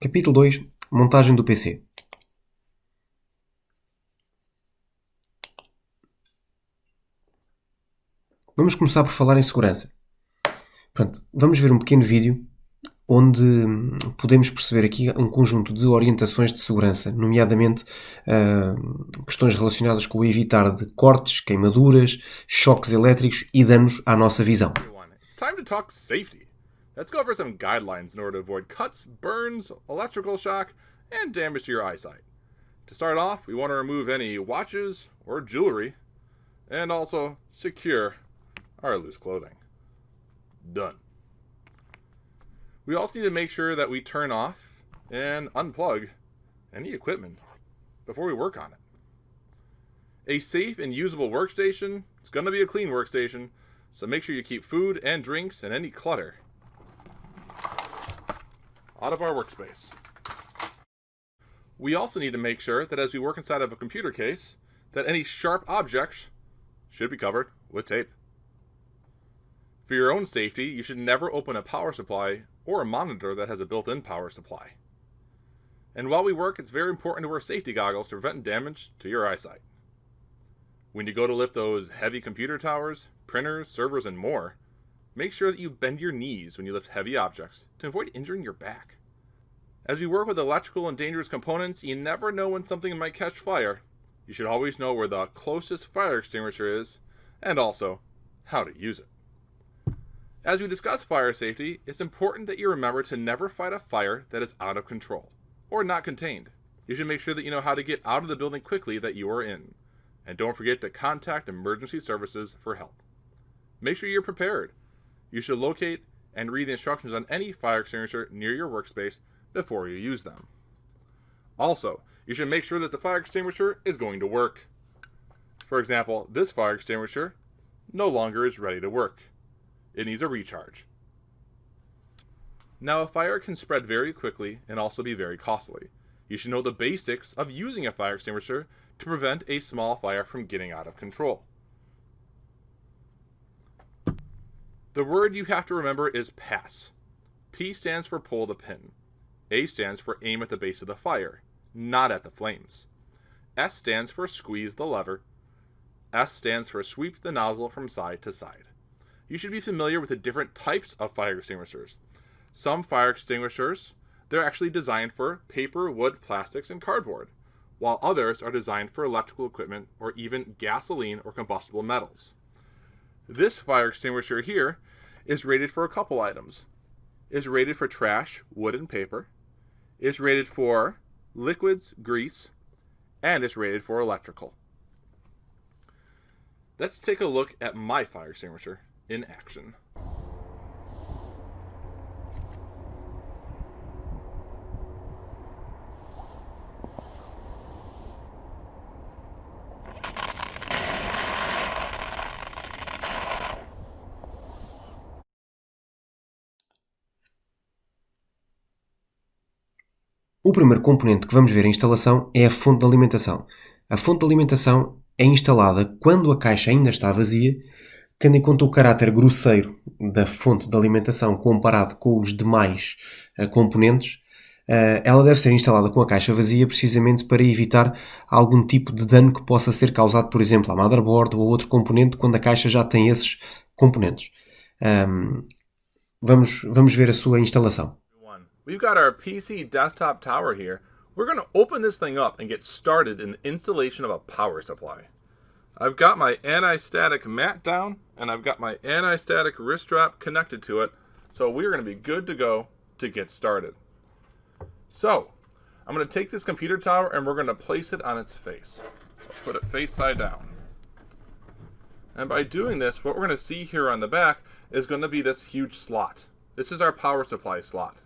Capítulo 2. Montagem do PC. Vamos começar por falar em segurança. Pronto, vamos ver um pequeno vídeo onde podemos perceber aqui um conjunto de orientações de segurança, nomeadamente questões relacionadas com o evitar de cortes, queimaduras, choques elétricos e danos à nossa visão. It's time to talk safety. Let's go over some guidelines in order to avoid cuts, burns, electrical shock, and damage to your eyesight. To start off, we want to remove any watches or jewelry, and also secure our loose clothing. Done. We also need to make sure that we turn off and unplug any equipment before we work on it. A safe and usable workstation, it's going to be a clean workstation, so make sure you keep food and drinks and any clutter out of our workspace. We also need to make sure that as we work inside of a computer case, that any sharp objects should be covered with tape. For your own safety, you should never open a power supply or a monitor that has a built-in power supply. And while we work, it's very important to wear safety goggles to prevent damage to your eyesight. When you go to lift those heavy computer towers, printers, servers, and more, make sure that you bend your knees when you lift heavy objects to avoid injuring your back. As we work with electrical and dangerous components, you never know when something might catch fire. You should always know where the closest fire extinguisher is, and also how to use it. As we discuss fire safety, it's important that you remember to never fight a fire that is out of control, or not contained. You should make sure that you know how to get out of the building quickly that you are in. And don't forget to contact emergency services for help. Make sure you're prepared. You should locate and read the instructions on any fire extinguisher near your workspace before you use them. Also, you should make sure that the fire extinguisher is going to work. For example, this fire extinguisher no longer is ready to work. It needs a recharge. Now, a fire can spread very quickly and also be very costly. You should know the basics of using a fire extinguisher to prevent a small fire from getting out of control. The word you have to remember is pass. P stands for pull the pin. A stands for aim at the base of the fire, not at the flames. S stands for squeeze the lever. S stands for sweep the nozzle from side to side. You should be familiar with the different types of fire extinguishers. Some fire extinguishers, they're actually designed for paper, wood, plastics, and cardboard, while others are designed for electrical equipment or even gasoline or combustible metals. This fire extinguisher here is rated for a couple items. It's rated for trash, wood, and paper. It's rated for liquids, grease, and it's rated for electrical. Let's take a look at my fire extinguisher in action. O primeiro componente que vamos ver em instalação é a fonte de alimentação. A fonte de alimentação é instalada quando a caixa ainda está vazia, tendo em conta o caráter grosseiro da fonte de alimentação comparado com os demais componentes. Ela deve ser instalada com a caixa vazia precisamente para evitar algum tipo de dano que possa ser causado, por exemplo, à motherboard ou outro componente quando a caixa já tem esses componentes. Vamos ver a sua instalação. We've got our PC desktop tower here. We're going to open this thing up and get started in the installation of a power supply. I've got my anti-static mat down, and I've got my anti-static wrist strap connected to it, so we're going to be good to go to get started. So, I'm going to take this computer tower and we're going to place it on its face. So put it face side down. And by doing this, what we're going to see here on the back is going to be this huge slot. This is our power supply slot.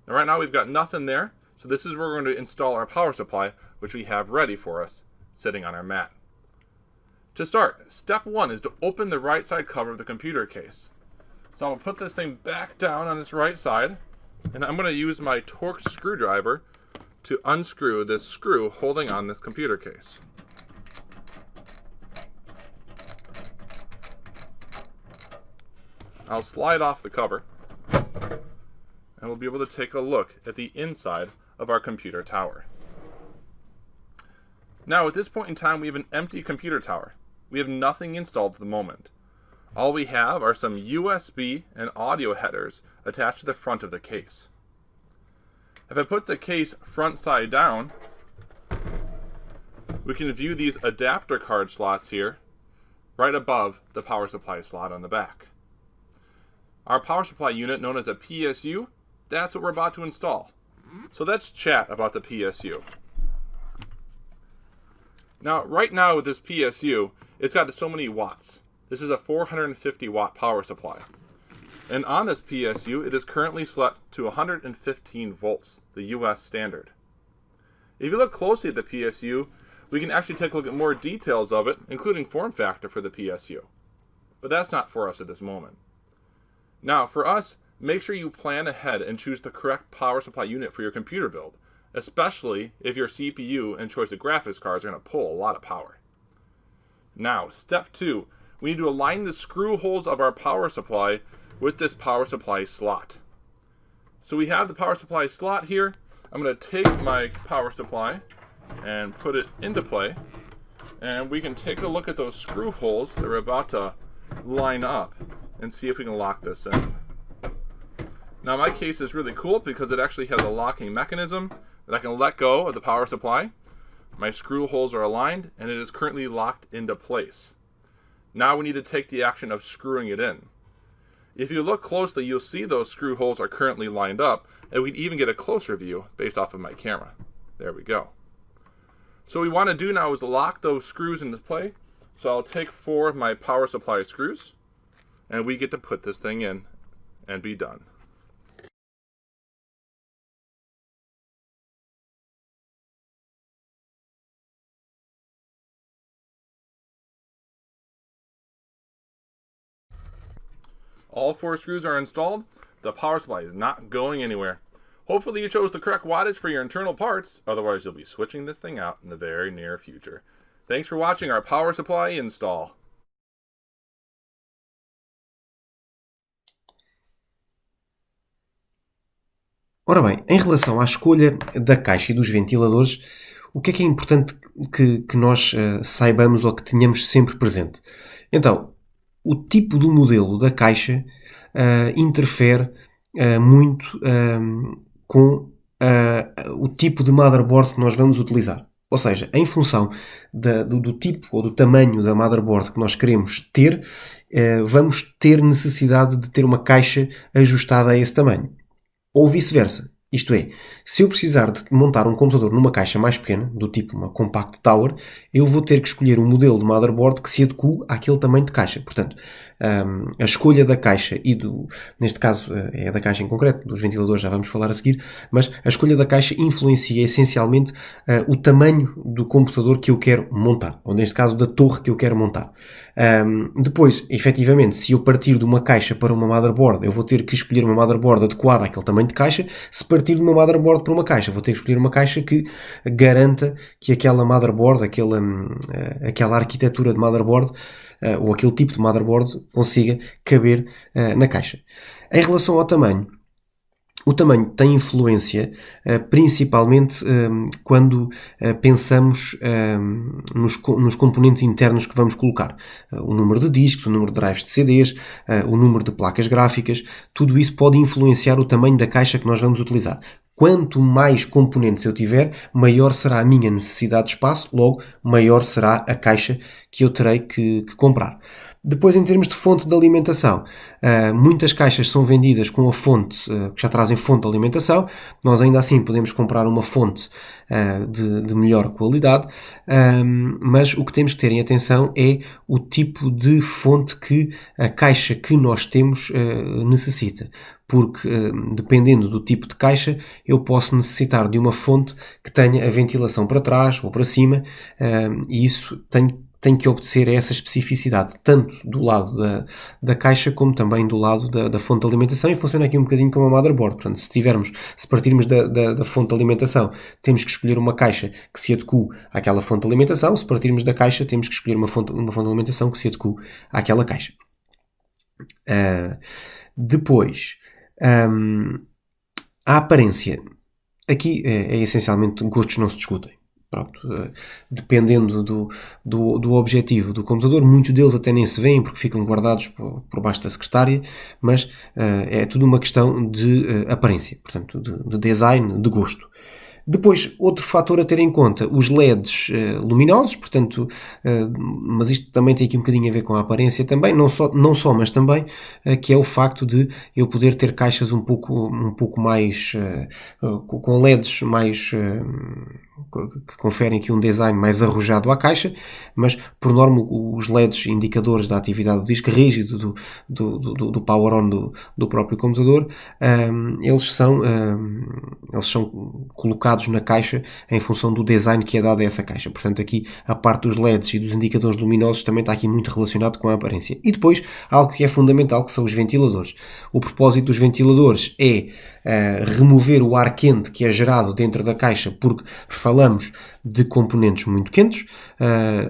Now right now we've got nothing there, so this is where we're going to install our power supply, which we have ready for us, sitting on our mat. To start, step one is to open the right side cover of the computer case. So I'm going to put this thing back down on its right side, and I'm going to use my Torx screwdriver to unscrew this screw holding on this computer case. I'll slide off the cover. and we'll be able to take a look at the inside of our computer tower. Now, at this point in time, we have an empty computer tower. We have nothing installed at the moment. All we have are some USB and audio headers attached to the front of the case. If I put the case front side down, we can view these adapter card slots here right above the power supply slot on the back. Our power supply unit, known as a PSU, that's what we're about to install. So let's chat about the PSU. Now, right now with this PSU, it's got so many watts. This is a 450 watt power supply. And on this PSU, it is currently set to 115 volts, the US standard. If you look closely at the PSU, we can actually take a look at more details of it, including form factor for the PSU. But that's not for us at this moment. Now, for us, make sure you plan ahead and choose the correct power supply unit for your computer build, especially if your CPU and choice of graphics cards are going to pull a lot of power. Now, step 2, we need to align the screw holes of our power supply with this power supply slot. So we have the power supply slot here. I'm going to take my power supply and put it into play, and we can take a look at those screw holes that are about to line up and see if we can lock this in. Now, my case is really cool because it actually has a locking mechanism that I can let go of the power supply. My screw holes are aligned and it is currently locked into place. Now we need to take the action of screwing it in. If you look closely, you'll see those screw holes are currently lined up, and we can even get a closer view based off of my camera. There we go. So what we want to do now is lock those screws into play. So I'll take 4 of my power supply screws, and we get to put this thing in and be done. All 4 screws are installed. The power supply is not going anywhere. Hopefully you chose the correct wattage for your internal parts, otherwise you'll be switching this thing out in the very near future. Thanks for watching our power supply install. Ora bem, em relação à escolha da caixa e dos ventiladores, o que é importante que nós saibamos ou que tenhamos sempre presente? Então, o tipo do modelo da caixa interfere muito com o tipo de motherboard que nós vamos utilizar. Ou seja, em função do tipo ou do tamanho da motherboard que nós queremos ter, vamos ter necessidade de ter uma caixa ajustada a esse tamanho. Ou vice-versa. Isto é, se eu precisar de montar um computador numa caixa mais pequena, do tipo uma Compact Tower, eu vou ter que escolher um modelo de motherboard que se adeque àquele tamanho de caixa. Portanto, a escolha da caixa e neste caso é da caixa em concreto, dos ventiladores já vamos falar a seguir, mas a escolha da caixa influencia essencialmente o tamanho do computador que eu quero montar, ou neste caso da torre que eu quero montar. Depois, efetivamente, se eu partir de uma caixa para uma motherboard, eu vou ter que escolher uma motherboard adequada àquele tamanho de caixa. Se partir de uma motherboard para uma caixa, vou ter que escolher uma caixa que garanta que aquela motherboard, aquela arquitetura de motherboard, ou aquele tipo de motherboard consiga caber na caixa. Em relação ao tamanho, o tamanho tem influência principalmente quando pensamos nos componentes internos que vamos colocar. O número de discos, o número de drives de CDs, o número de placas gráficas, tudo isso pode influenciar o tamanho da caixa que nós vamos utilizar. Quanto mais componentes eu tiver, maior será a minha necessidade de espaço, logo maior será a caixa que eu terei que comprar. Depois, em termos de fonte de alimentação, muitas caixas são vendidas com a fonte, que já trazem fonte de alimentação. Nós ainda assim podemos comprar uma fonte de melhor qualidade, mas o que temos que ter em atenção é o tipo de fonte que a caixa que nós temos necessita. Porque, dependendo do tipo de caixa, eu posso necessitar de uma fonte que tenha a ventilação para trás ou para cima, e isso tem que obedecer a essa especificidade, tanto do lado da caixa como também do lado da fonte de alimentação, e funciona aqui um bocadinho como a motherboard. Portanto, se partirmos da fonte de alimentação, temos que escolher uma caixa que se adeque àquela fonte de alimentação. Se partirmos da caixa, temos que escolher uma fonte de alimentação que se adeque àquela caixa. Depois, A aparência. Aqui é essencialmente gostos não se discutem. Pronto, dependendo do objetivo do computador, muitos deles até nem se veem porque ficam guardados por baixo da secretária, mas é tudo uma questão de aparência, portanto, de design, de gosto. Depois, outro fator a ter em conta, os LEDs luminosos, portanto, mas isto também tem aqui um bocadinho a ver com a aparência também, não só mas também, que é o facto de eu poder ter caixas um pouco mais, com LEDs mais, que conferem aqui um design mais arrojado à caixa, mas por norma os LEDs indicadores da atividade do disco rígido, do power on do próprio computador, eles são colocados na caixa em função do design que é dado a essa caixa. Portanto, aqui a parte dos LEDs e dos indicadores luminosos também está aqui muito relacionado com a aparência. E depois, algo que é fundamental, que são os ventiladores. O propósito dos ventiladores é remover o ar quente que é gerado dentro da caixa, porque falamos de componentes muito quentes.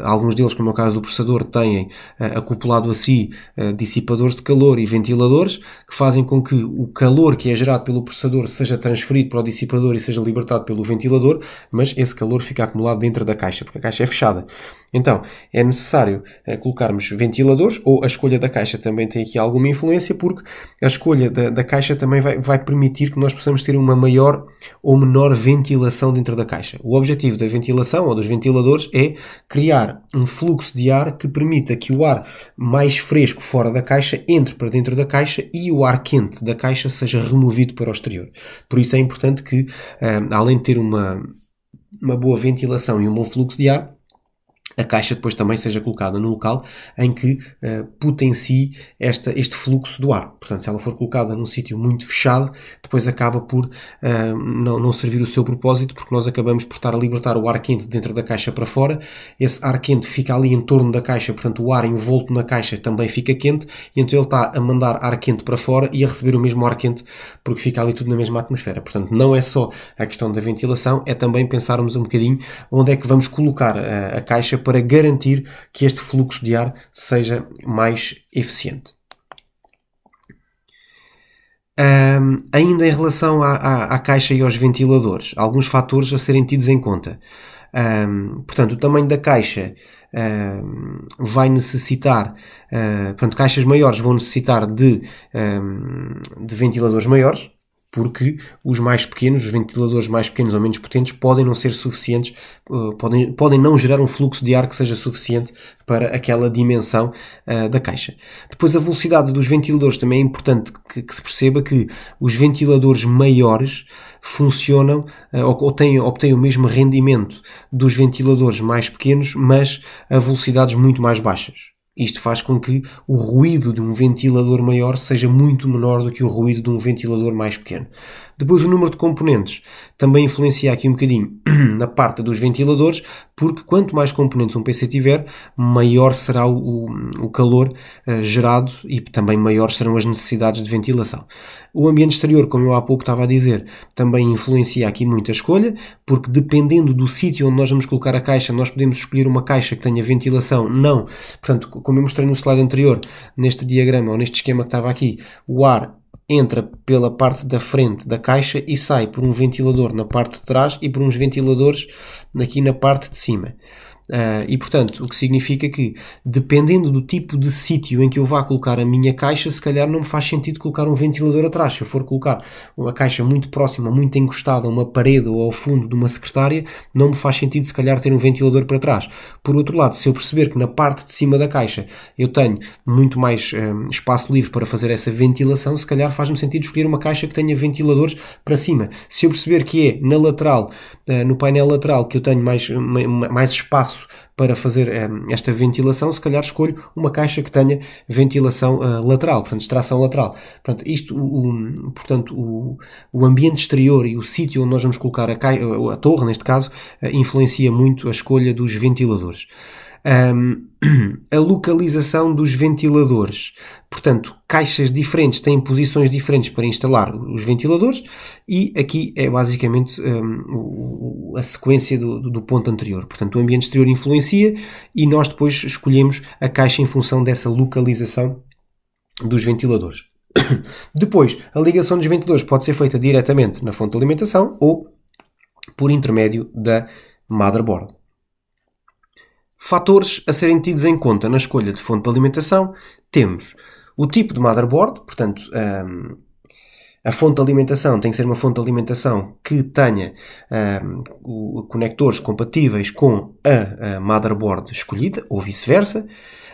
Alguns deles, como é o caso do processador, têm acoplado a si dissipadores de calor e ventiladores que fazem com que o calor que é gerado pelo processador seja transferido para o dissipador e seja libertado pelo ventilador, mas esse calor fica acumulado dentro da caixa, porque a caixa é fechada. Então, é necessário colocarmos ventiladores, ou a escolha da caixa também tem aqui alguma influência, porque a escolha da caixa também vai permitir que nós possamos ter uma maior ou menor ventilação dentro da caixa. O objetivo da ventilação ou dos ventiladores é criar um fluxo de ar que permita que o ar mais fresco fora da caixa entre para dentro da caixa e o ar quente da caixa seja removido para o exterior. Por isso é importante que, além de ter uma boa ventilação e um bom fluxo de ar, a caixa depois também seja colocada no local em que potencie este fluxo do ar. Portanto, se ela for colocada num sítio muito fechado, depois acaba por não servir o seu propósito, porque nós acabamos por estar a libertar o ar quente dentro da caixa para fora. Esse ar quente fica ali em torno da caixa, portanto o ar envolto na caixa também fica quente, e então ele está a mandar ar quente para fora e a receber o mesmo ar quente, porque fica ali tudo na mesma atmosfera. Portanto, não é só a questão da ventilação, é também pensarmos um bocadinho onde é que vamos colocar a caixa para garantir que este fluxo de ar seja mais eficiente. Ainda em relação à caixa e aos ventiladores, alguns fatores a serem tidos em conta. Portanto, o tamanho da caixa vai necessitar, portanto, caixas maiores vão necessitar de ventiladores maiores, porque os mais pequenos, os ventiladores mais pequenos ou menos potentes, podem não ser suficientes, podem não gerar um fluxo de ar que seja suficiente para aquela dimensão da caixa. Depois, a velocidade dos ventiladores também é importante que se perceba que os ventiladores maiores funcionam ou obtêm o mesmo rendimento dos ventiladores mais pequenos, mas a velocidades muito mais baixas. Isto faz com que o ruído de um ventilador maior seja muito menor do que o ruído de um ventilador mais pequeno. Depois, o número de componentes também influencia aqui um bocadinho na parte dos ventiladores, porque quanto mais componentes um PC tiver, maior será o calor gerado e também maiores serão as necessidades de ventilação. O ambiente exterior, como eu há pouco estava a dizer, também influencia aqui muito a escolha, porque dependendo do sítio onde nós vamos colocar a caixa, nós podemos escolher uma caixa que tenha ventilação, não. Portanto, como eu mostrei no slide anterior, neste diagrama ou neste esquema que estava aqui, o ar entra pela parte da frente da caixa e sai por um ventilador na parte de trás e por uns ventiladores aqui na parte de cima. E portanto, o que significa que, dependendo do tipo de sítio em que eu vá colocar a minha caixa, se calhar não me faz sentido colocar um ventilador atrás. Se eu for colocar uma caixa muito próxima, muito encostada a uma parede ou ao fundo de uma secretária, não me faz sentido se calhar ter um ventilador para trás. Por outro lado, se eu perceber que na parte de cima da caixa eu tenho muito mais espaço livre para fazer essa ventilação, se calhar faz-me sentido escolher uma caixa que tenha ventiladores para cima. Se eu perceber que é na lateral, no painel lateral, que eu tenho mais espaço para fazer esta ventilação, se calhar escolho uma caixa que tenha ventilação lateral, portanto, extração lateral. Portanto, o ambiente exterior e o sítio onde nós vamos colocar a torre, neste caso, influencia muito a escolha dos ventiladores. A localização dos ventiladores. Portanto, caixas diferentes têm posições diferentes para instalar os ventiladores, e aqui é basicamente a sequência do ponto anterior. Portanto, o ambiente exterior influencia e nós depois escolhemos a caixa em função dessa localização dos ventiladores. Depois, a ligação dos ventiladores pode ser feita diretamente na fonte de alimentação ou por intermédio da motherboard. Fatores a serem tidos em conta na escolha de fonte de alimentação: temos o tipo de motherboard, portanto, a fonte de alimentação tem que ser uma fonte de alimentação que tenha conectores compatíveis com a motherboard escolhida, ou vice-versa.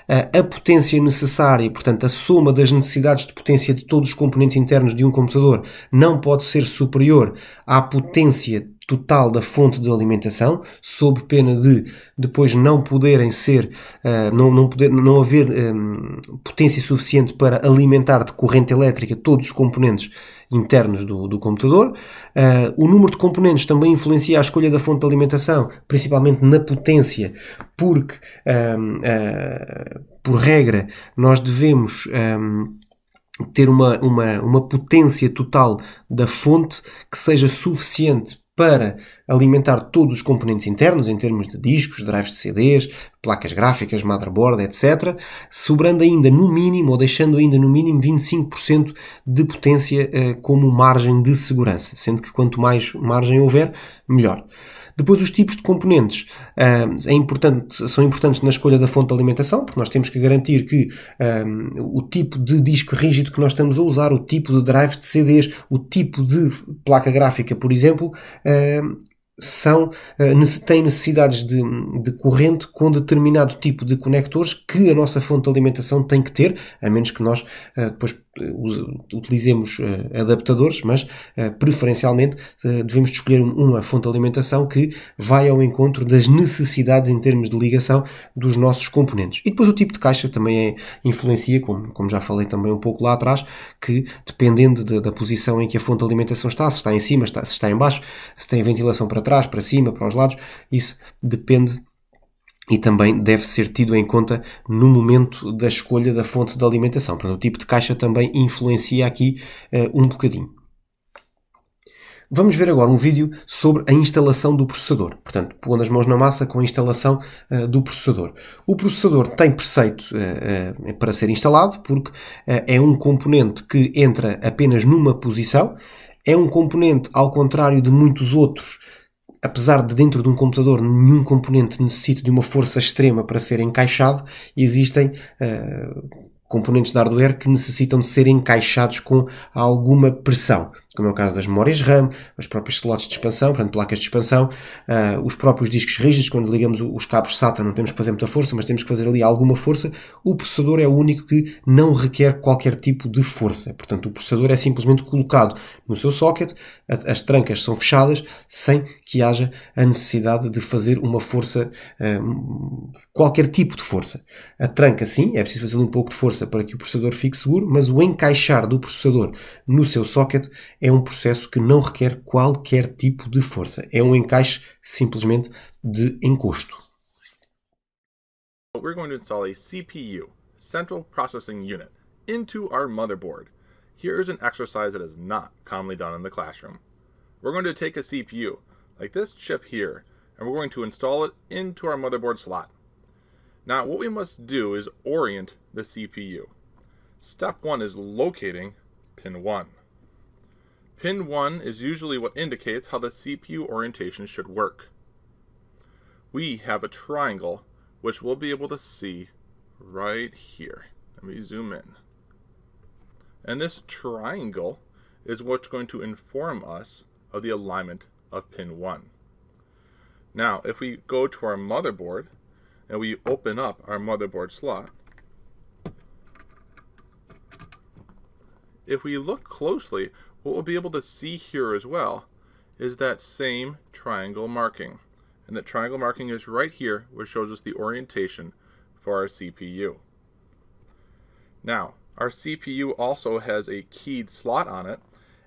A potência necessária, portanto, a soma das necessidades de potência de todos os componentes internos de um computador não pode ser superior à potência total da fonte de alimentação, sob pena de depois não poderem ser, não haver potência suficiente para alimentar de corrente elétrica todos os componentes internos do computador. O número de componentes também influencia a escolha da fonte de alimentação, principalmente na potência, porque, por regra, nós devemos ter uma potência total da fonte que seja suficiente para alimentar todos os componentes internos, em termos de discos, drives de CDs, placas gráficas, motherboard, etc., sobrando ainda no mínimo, ou deixando ainda no mínimo 25% de potência como margem de segurança, sendo que quanto mais margem houver, melhor. Depois, os tipos de componentes são importantes na escolha da fonte de alimentação, porque nós temos que garantir que o tipo de disco rígido que nós estamos a usar, o tipo de drive de CDs, o tipo de placa gráfica, por exemplo, têm necessidades de corrente com determinado tipo de conectores que a nossa fonte de alimentação tem que ter, a menos que nós depois utilizemos adaptadores, mas preferencialmente devemos escolher uma fonte de alimentação que vai ao encontro das necessidades em termos de ligação dos nossos componentes. E depois o tipo de caixa também influencia, como já falei também um pouco lá atrás, que dependendo da posição em que a fonte de alimentação está, se está em cima, se está em baixo, se tem ventilação para trás, para cima, para os lados, isso depende e também deve ser tido em conta no momento da escolha da fonte de alimentação. Portanto, o tipo de caixa também influencia aqui um bocadinho. Vamos ver agora um vídeo sobre a instalação do processador. Portanto, pondo as mãos na massa com a instalação do processador. O processador tem preceito para ser instalado, porque é um componente que entra apenas numa posição. É um componente, ao contrário de muitos outros, apesar de dentro de um computador nenhum componente necessite de uma força extrema para ser encaixado, existem componentes de hardware que necessitam de ser encaixados com alguma pressão, como é o caso das memórias RAM, as próprias slots de expansão, portanto placas de expansão, os próprios discos rígidos. Quando ligamos os cabos SATA não temos que fazer muita força, mas temos que fazer ali alguma força. O processador é o único que não requer qualquer tipo de força, portanto o processador é simplesmente colocado no seu socket, as trancas são fechadas sem que haja a necessidade de fazer uma força, qualquer tipo de força. A tranca sim, é preciso fazer um pouco de força para que o processador fique seguro, mas o encaixar do processador no seu socket é um processo que não requer qualquer tipo de força. É um encaixe simplesmente de encosto. We're going to install a CPU, Central Processing Unit, into our motherboard. Here's an exercise that is not commonly done in the classroom. We're going to take a CPU, like this chip here, and we're going to install it into our motherboard slot. Now, what we must do is orient the CPU. Step 1 is locating pin 1. Pin 1 is usually what indicates how the CPU orientation should work. We have a triangle, which we'll be able to see right here. Let me zoom in. And this triangle is what's going to inform us of the alignment of pin 1. Now, if we go to our motherboard and we open up our motherboard slot, if we look closely, what we'll be able to see here as well is that same triangle marking. And that triangle marking is right here, which shows us the orientation for our CPU. Now, our CPU also has a keyed slot on it,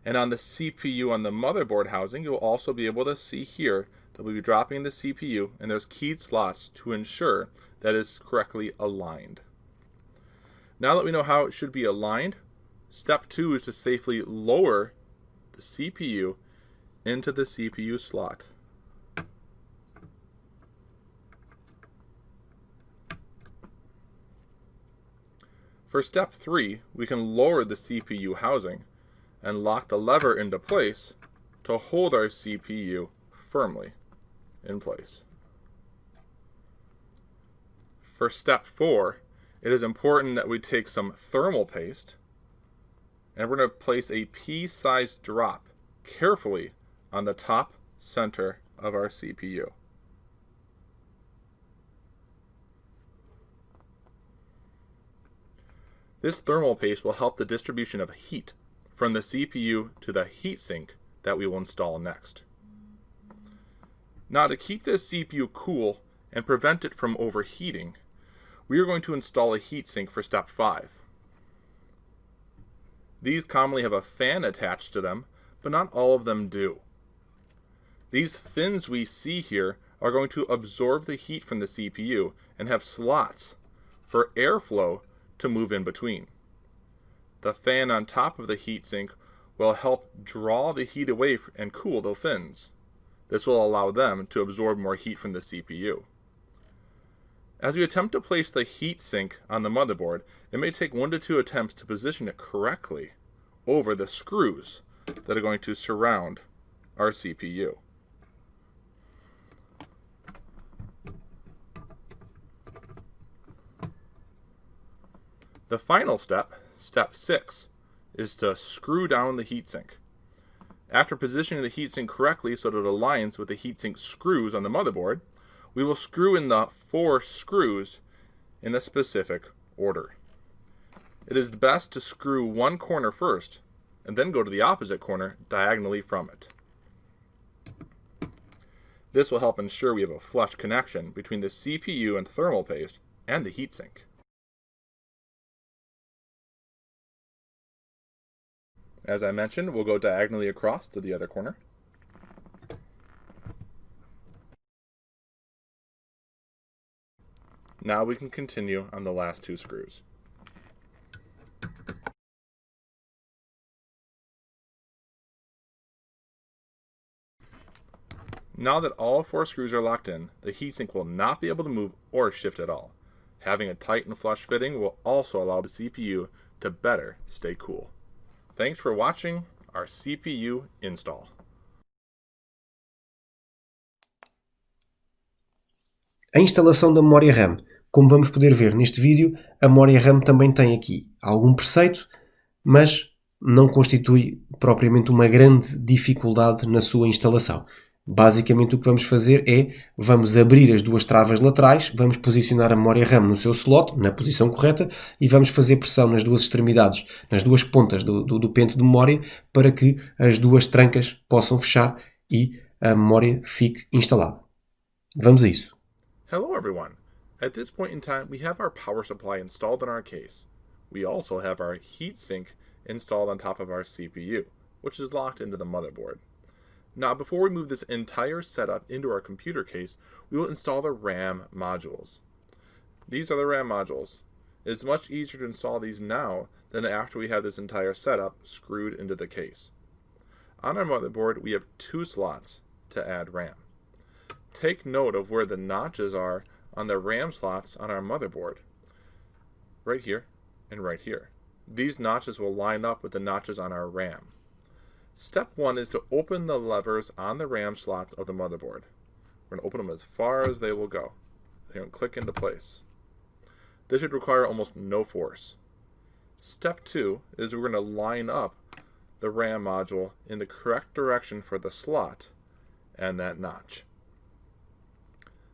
and on the CPU on the motherboard housing, you'll also be able to see here that we'll be dropping the CPU, and there's keyed slots to ensure that it's correctly aligned. Now that we know how it should be aligned, step 2 is to safely lower the CPU into the CPU slot. For step 3, we can lower the CPU housing and lock the lever into place to hold our CPU firmly in place. For step 4, it is important that we take some thermal paste and we're going to place a pea-sized drop carefully on the top center of our CPU. This thermal paste will help the distribution of heat from the CPU to the heatsink that we will install next. Now, to keep this CPU cool and prevent it from overheating, we are going to install a heatsink for step 5. These commonly have a fan attached to them, but not all of them do. These fins we see here are going to absorb the heat from the CPU and have slots for airflow to move in between. The fan on top of the heatsink will help draw the heat away and cool the fins. This will allow them to absorb more heat from the CPU. As we attempt to place the heatsink on the motherboard, it may take 1 to 2 attempts to position it correctly over the screws that are going to surround our CPU. The final step, step 6, is to screw down the heatsink. After positioning the heatsink correctly so that it aligns with the heatsink screws on the motherboard, we will screw in the 4 screws in a specific order. It is best to screw one corner first and then go to the opposite corner diagonally from it. This will help ensure we have a flush connection between the CPU and thermal paste and the heatsink. As I mentioned, we'll go diagonally across to the other corner. Now we can continue on the last 2 screws. Now that all 4 screws are locked in, the heatsink will not be able to move or shift at all. Having a tight and flush fitting will also allow the CPU to better stay cool. Thanks for watching our CPU install. A instalação da memória RAM. Como vamos poder ver neste vídeo, a memória RAM também tem aqui algum preceito, mas não constitui propriamente uma grande dificuldade na sua instalação. Basicamente o que vamos fazer é, vamos abrir as 2 travas laterais, vamos posicionar a memória RAM no seu slot, na posição correta, e vamos fazer pressão nas 2 extremidades, nas 2 pontas do pente de memória, para que as 2 trancas possam fechar e a memória fique instalada. Vamos a isso. Hello everyone. At this point in time, we have our power supply installed in our case. We also have our heatsink installed on top of our CPU, which is locked into the motherboard. Now, before we move this entire setup into our computer case, we will install the RAM modules. These are the RAM modules. It's much easier to install these now than after we have this entire setup screwed into the case. On our motherboard, we have 2 slots to add RAM. Take note of where the notches are on the RAM slots on our motherboard. Right here and right here. These notches will line up with the notches on our RAM. Step 1 is to open the levers on the RAM slots of the motherboard. We're going to open them as far as they will go. They're going to click into place. This should require almost no force. Step 2 is we're going to line up the RAM module in the correct direction for the slot and that notch.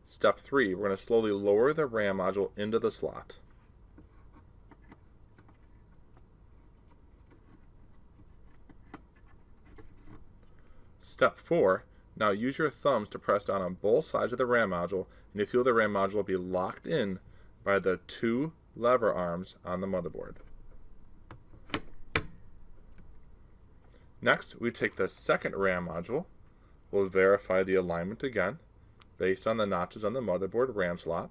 Step 3, we're going to slowly lower the RAM module into the slot. Step 4, now use your thumbs to press down on both sides of the RAM module, and you feel the RAM module will be locked in by the 2 lever arms on the motherboard. Next, we take the second RAM module. We'll verify the alignment again, based on the notches on the motherboard RAM slot,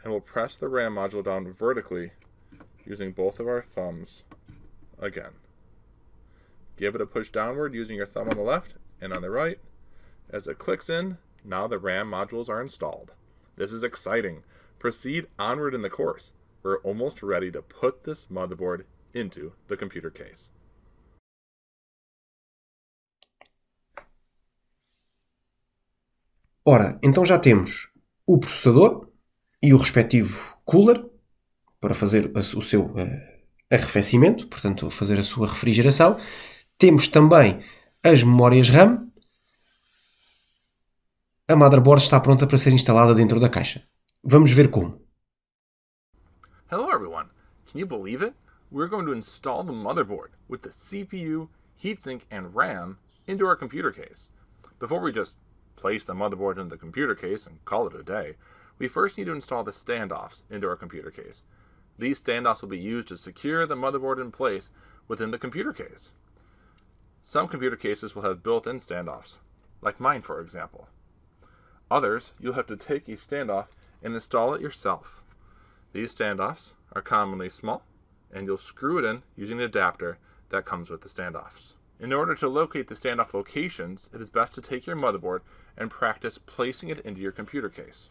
and we'll press the RAM module down vertically using both of our thumbs again. Give it a push downward using your thumb on the left and on the right. As it clicks in, now the RAM modules are installed. This is exciting. Proceed onward in the course. we're almost ready to put this motherboard into the computer case. Ora, então já temos o processador e o respectivo cooler para fazer o seu arrefecimento, portanto, fazer a sua refrigeração. Temos também as memórias RAM. A motherboard está pronta para ser instalada dentro da caixa. Vamos ver como. Hello everyone! Can you believe it? We're going to install the motherboard with the CPU, heatsink, and RAM into our computer case. Before we just place the motherboard into the computer case and call it a day, we first need to install the standoffs into our computer case. These standoffs will be used to secure the motherboard in place within the computer case. Some computer cases will have built-in standoffs, like mine for example. Others, you'll have to take a standoff and install it yourself. These standoffs are commonly small, and you'll screw it in using an adapter that comes with the standoffs. In order to locate the standoff locations, it is best to take your motherboard and practice placing it into your computer case.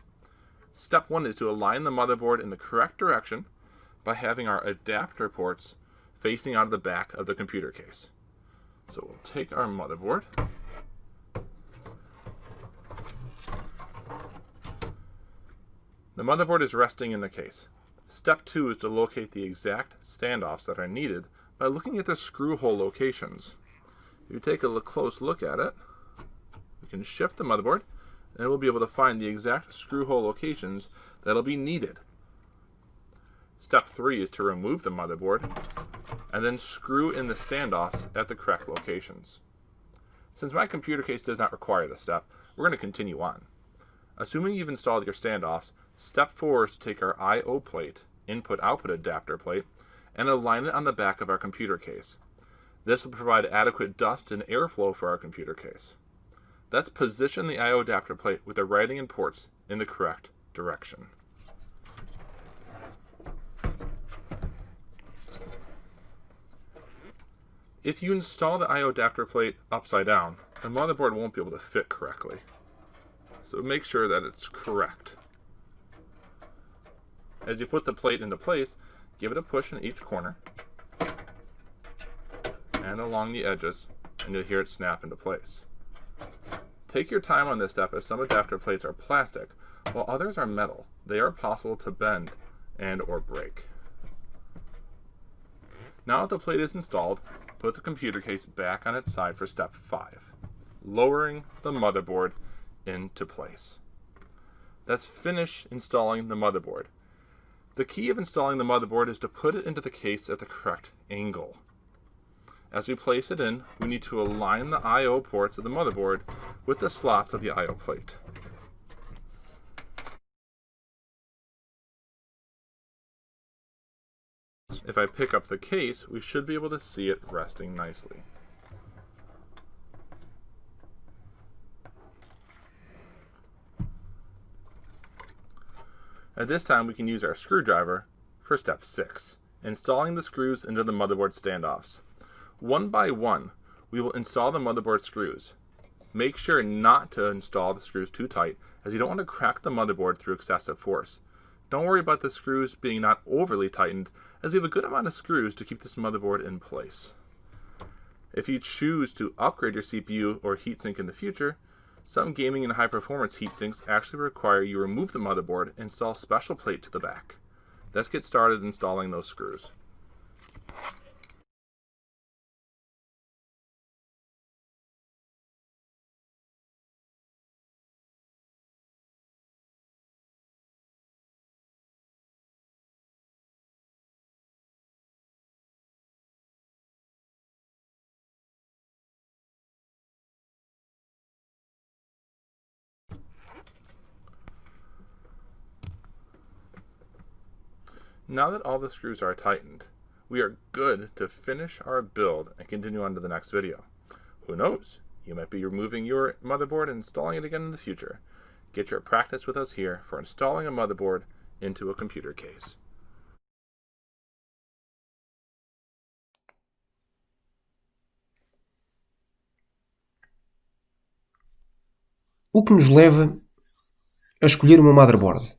Step 1 is to align the motherboard in the correct direction by having our adapter ports facing out of the back of the computer case. So we'll take our motherboard, the motherboard is resting in the case. Step 2 is to locate the exact standoffs that are needed by looking at the screw hole locations. If you take a close look at it, we can shift the motherboard and we'll be able to find the exact screw hole locations that'll be needed. Step 3 is to remove the motherboard and then screw in the standoffs at the correct locations. Since my computer case does not require this step, we're going to continue on. Assuming you've installed your standoffs, step 4 is to take our I/O plate, input-output adapter plate, and align it on the back of our computer case. This will provide adequate dust and airflow for our computer case. Let's position the I/O adapter plate with the writing and ports in the correct direction. If you install the I/O adapter plate upside down, the motherboard won't be able to fit correctly. So make sure that it's correct. As you put the plate into place, give it a push in each corner and along the edges, and you'll hear it snap into place. Take your time on this step, as some adapter plates are plastic while others are metal. They are possible to bend and or break. Now that the plate is installed, put the computer case back on its side for step 5, lowering the motherboard into place. Let's finish installing the motherboard. The key of installing the motherboard is to put it into the case at the correct angle. As we place it in, we need to align the I/O ports of the motherboard with the slots of the I/O plate. If I pick up the case, we should be able to see it resting nicely. At this time, we can use our screwdriver for step 6, installing the screws into the motherboard standoffs. One by one, we will install the motherboard screws. Make sure not to install the screws too tight, as you don't want to crack the motherboard through excessive force. Don't worry about the screws being not overly tightened, as we have a good amount of screws to keep this motherboard in place. If you choose to upgrade your CPU or heatsink in the future, some gaming and high-performance heatsinks actually require you remove the motherboard and install a special plate to the back. Let's get started installing those screws. Now that all the screws are tightened, we are good to finish our build and continue on to the next video. Who knows? You might be removing your motherboard and installing it again in the future. Get your practice with us here for installing a motherboard into a computer case. O que nos leva a escolher uma motherboard?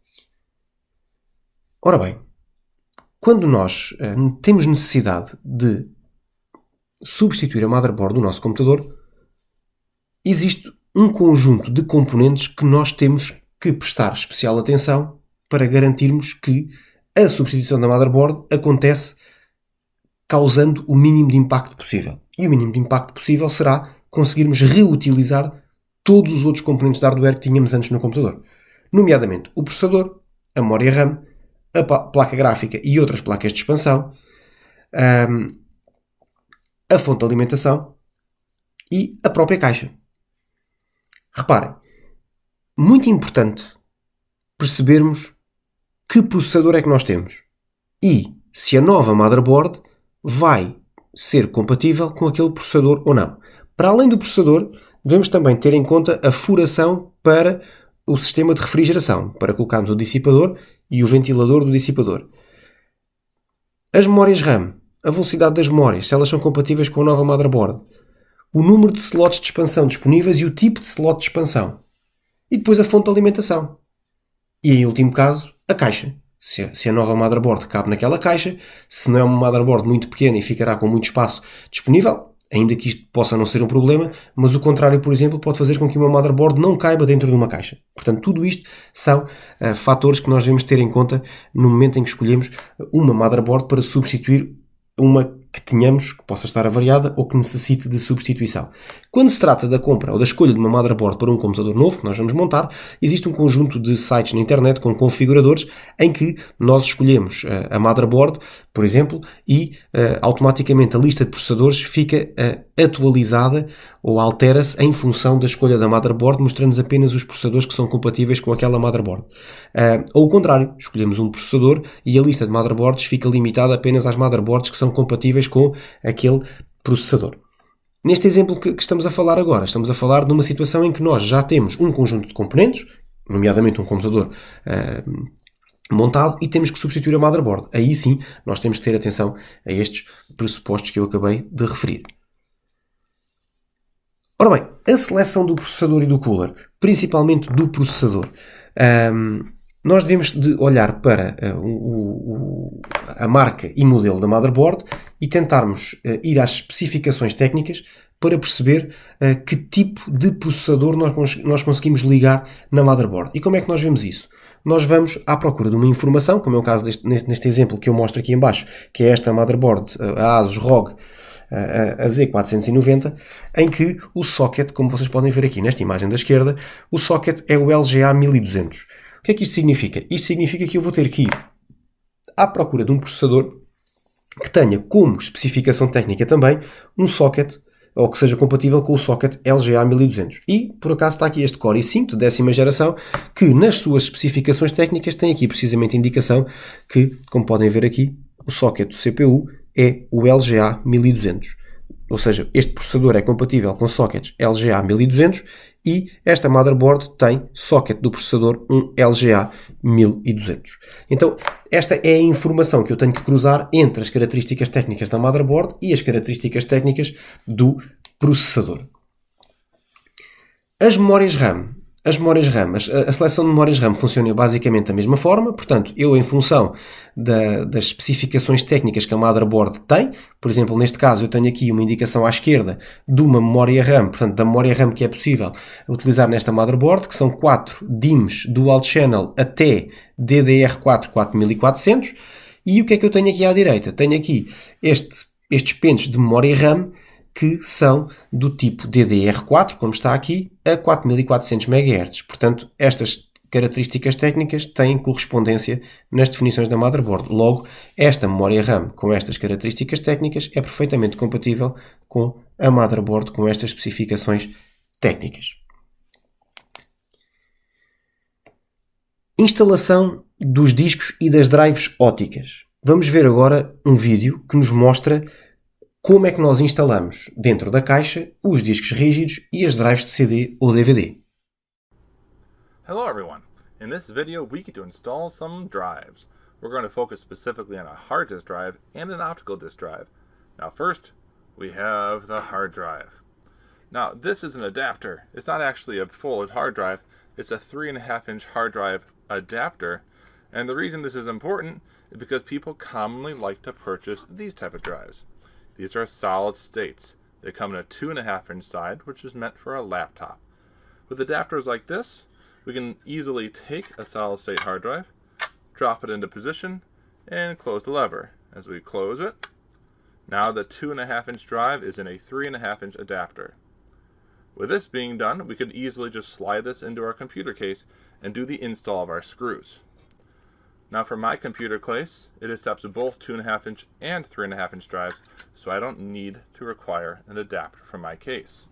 Ora bem, quando nós temos necessidade de substituir a motherboard do nosso computador, existe um conjunto de componentes que nós temos que prestar especial atenção para garantirmos que a substituição da motherboard acontece causando o mínimo de impacto possível. E o mínimo de impacto possível será conseguirmos reutilizar todos os outros componentes de hardware que tínhamos antes no computador. Nomeadamente o processador, a memória RAM, a placa gráfica e outras placas de expansão, a fonte de alimentação e a própria caixa. Reparem, muito importante percebermos que processador é que nós temos e se a nova motherboard vai ser compatível com aquele processador ou não. Para além do processador, devemos também ter em conta a furação para o sistema de refrigeração, para colocarmos o dissipador e o ventilador do dissipador. As memórias RAM, a velocidade das memórias, se elas são compatíveis com a nova motherboard, o número de slots de expansão disponíveis e o tipo de slot de expansão. E depois a fonte de alimentação. E em último caso, a caixa. Se a nova motherboard cabe naquela caixa, se não é uma motherboard muito pequena e ficará com muito espaço disponível, ainda que isto possa não ser um problema, mas o contrário, por exemplo, pode fazer com que uma motherboard não caiba dentro de uma caixa. Portanto, tudo isto são fatores que nós devemos ter em conta no momento em que escolhemos uma motherboard para substituir uma que tenhamos, que possa estar avariada ou que necessite de substituição. Quando se trata da compra ou da escolha de uma motherboard para um computador novo que nós vamos montar, existe um conjunto de sites na internet com configuradores em que nós escolhemos a motherboard, por exemplo, e automaticamente a lista de processadores fica atualizada ou altera-se em função da escolha da motherboard, mostrando-nos apenas os processadores que são compatíveis com aquela motherboard. Ou o contrário, escolhemos um processador e a lista de motherboards fica limitada apenas às motherboards que são compatíveis com aquele processador. Neste exemplo que estamos a falar agora, estamos a falar de uma situação em que nós já temos um conjunto de componentes, nomeadamente um computador montado, e temos que substituir a motherboard. Aí sim, nós temos que ter atenção a estes pressupostos que eu acabei de referir. Ora bem, a seleção do processador e do cooler, principalmente do processador, nós devemos de olhar para a marca e modelo da motherboard e tentarmos ir às especificações técnicas para perceber que tipo de processador nós conseguimos ligar na motherboard. E como é que nós vemos isso? Nós vamos à procura de uma informação, como é o caso neste exemplo que eu mostro aqui em baixo, que é esta motherboard, a Asus ROG, a Z490, em que o socket, como vocês podem ver aqui nesta imagem da esquerda, o socket é o LGA 1200. O que é que isto significa? Isto significa que eu vou ter que ir à procura de um processador que tenha como especificação técnica também um socket, ou que seja compatível com o socket LGA 1200. E, por acaso, está aqui este Core i5 de 10ª geração, que nas suas especificações técnicas tem aqui precisamente a indicação que, como podem ver aqui, o socket do CPU é o LGA 1200. Ou seja, este processador é compatível com sockets LGA 1200 e esta motherboard tem socket do processador um LGA 1200. Então, esta é a informação que eu tenho que cruzar entre as características técnicas da motherboard e as características técnicas do processador. As memórias RAM. A seleção de memórias RAM funciona basicamente da mesma forma, portanto, eu em função das especificações técnicas que a motherboard tem, por exemplo, neste caso eu tenho aqui uma indicação à esquerda de uma memória RAM, portanto, da memória RAM que é possível utilizar nesta motherboard, que são 4 DIMMs Dual Channel até DDR4 4400, e o que é que eu tenho aqui à direita? Tenho aqui estes pentes de memória RAM que são do tipo DDR4, como está aqui, a 4400 MHz. Portanto, estas características técnicas têm correspondência nas definições da motherboard. Logo, esta memória RAM com estas características técnicas é perfeitamente compatível com a motherboard com estas especificações técnicas. Instalação dos discos e das drives ópticas. Vamos ver agora um vídeo que nos mostra como é que nós instalamos dentro da caixa os discos rígidos e as drives de CD ou DVD. Hello everyone. In this video we get to install some drives. We're going to focus specifically on a hard disk drive and an optical disk drive. Now first, we have the hard drive. Now this is an adapter. It's not actually a full hard drive. It's a 3.5-inch hard drive adapter. And the reason this is important is because people commonly like to purchase these type of drives. These are solid states. They come in a 2.5-inch side, which is meant for a laptop. With adapters like this, we can easily take a solid state hard drive, drop it into position, and close the lever. As we close it, now the 2.5-inch drive is in a 3.5-inch adapter. With this being done, we could easily just slide this into our computer case and do the install of our screws. Now for my computer case, it accepts both 2.5-inch and 3.5-inch drives, so I don't need to require an adapter for my case.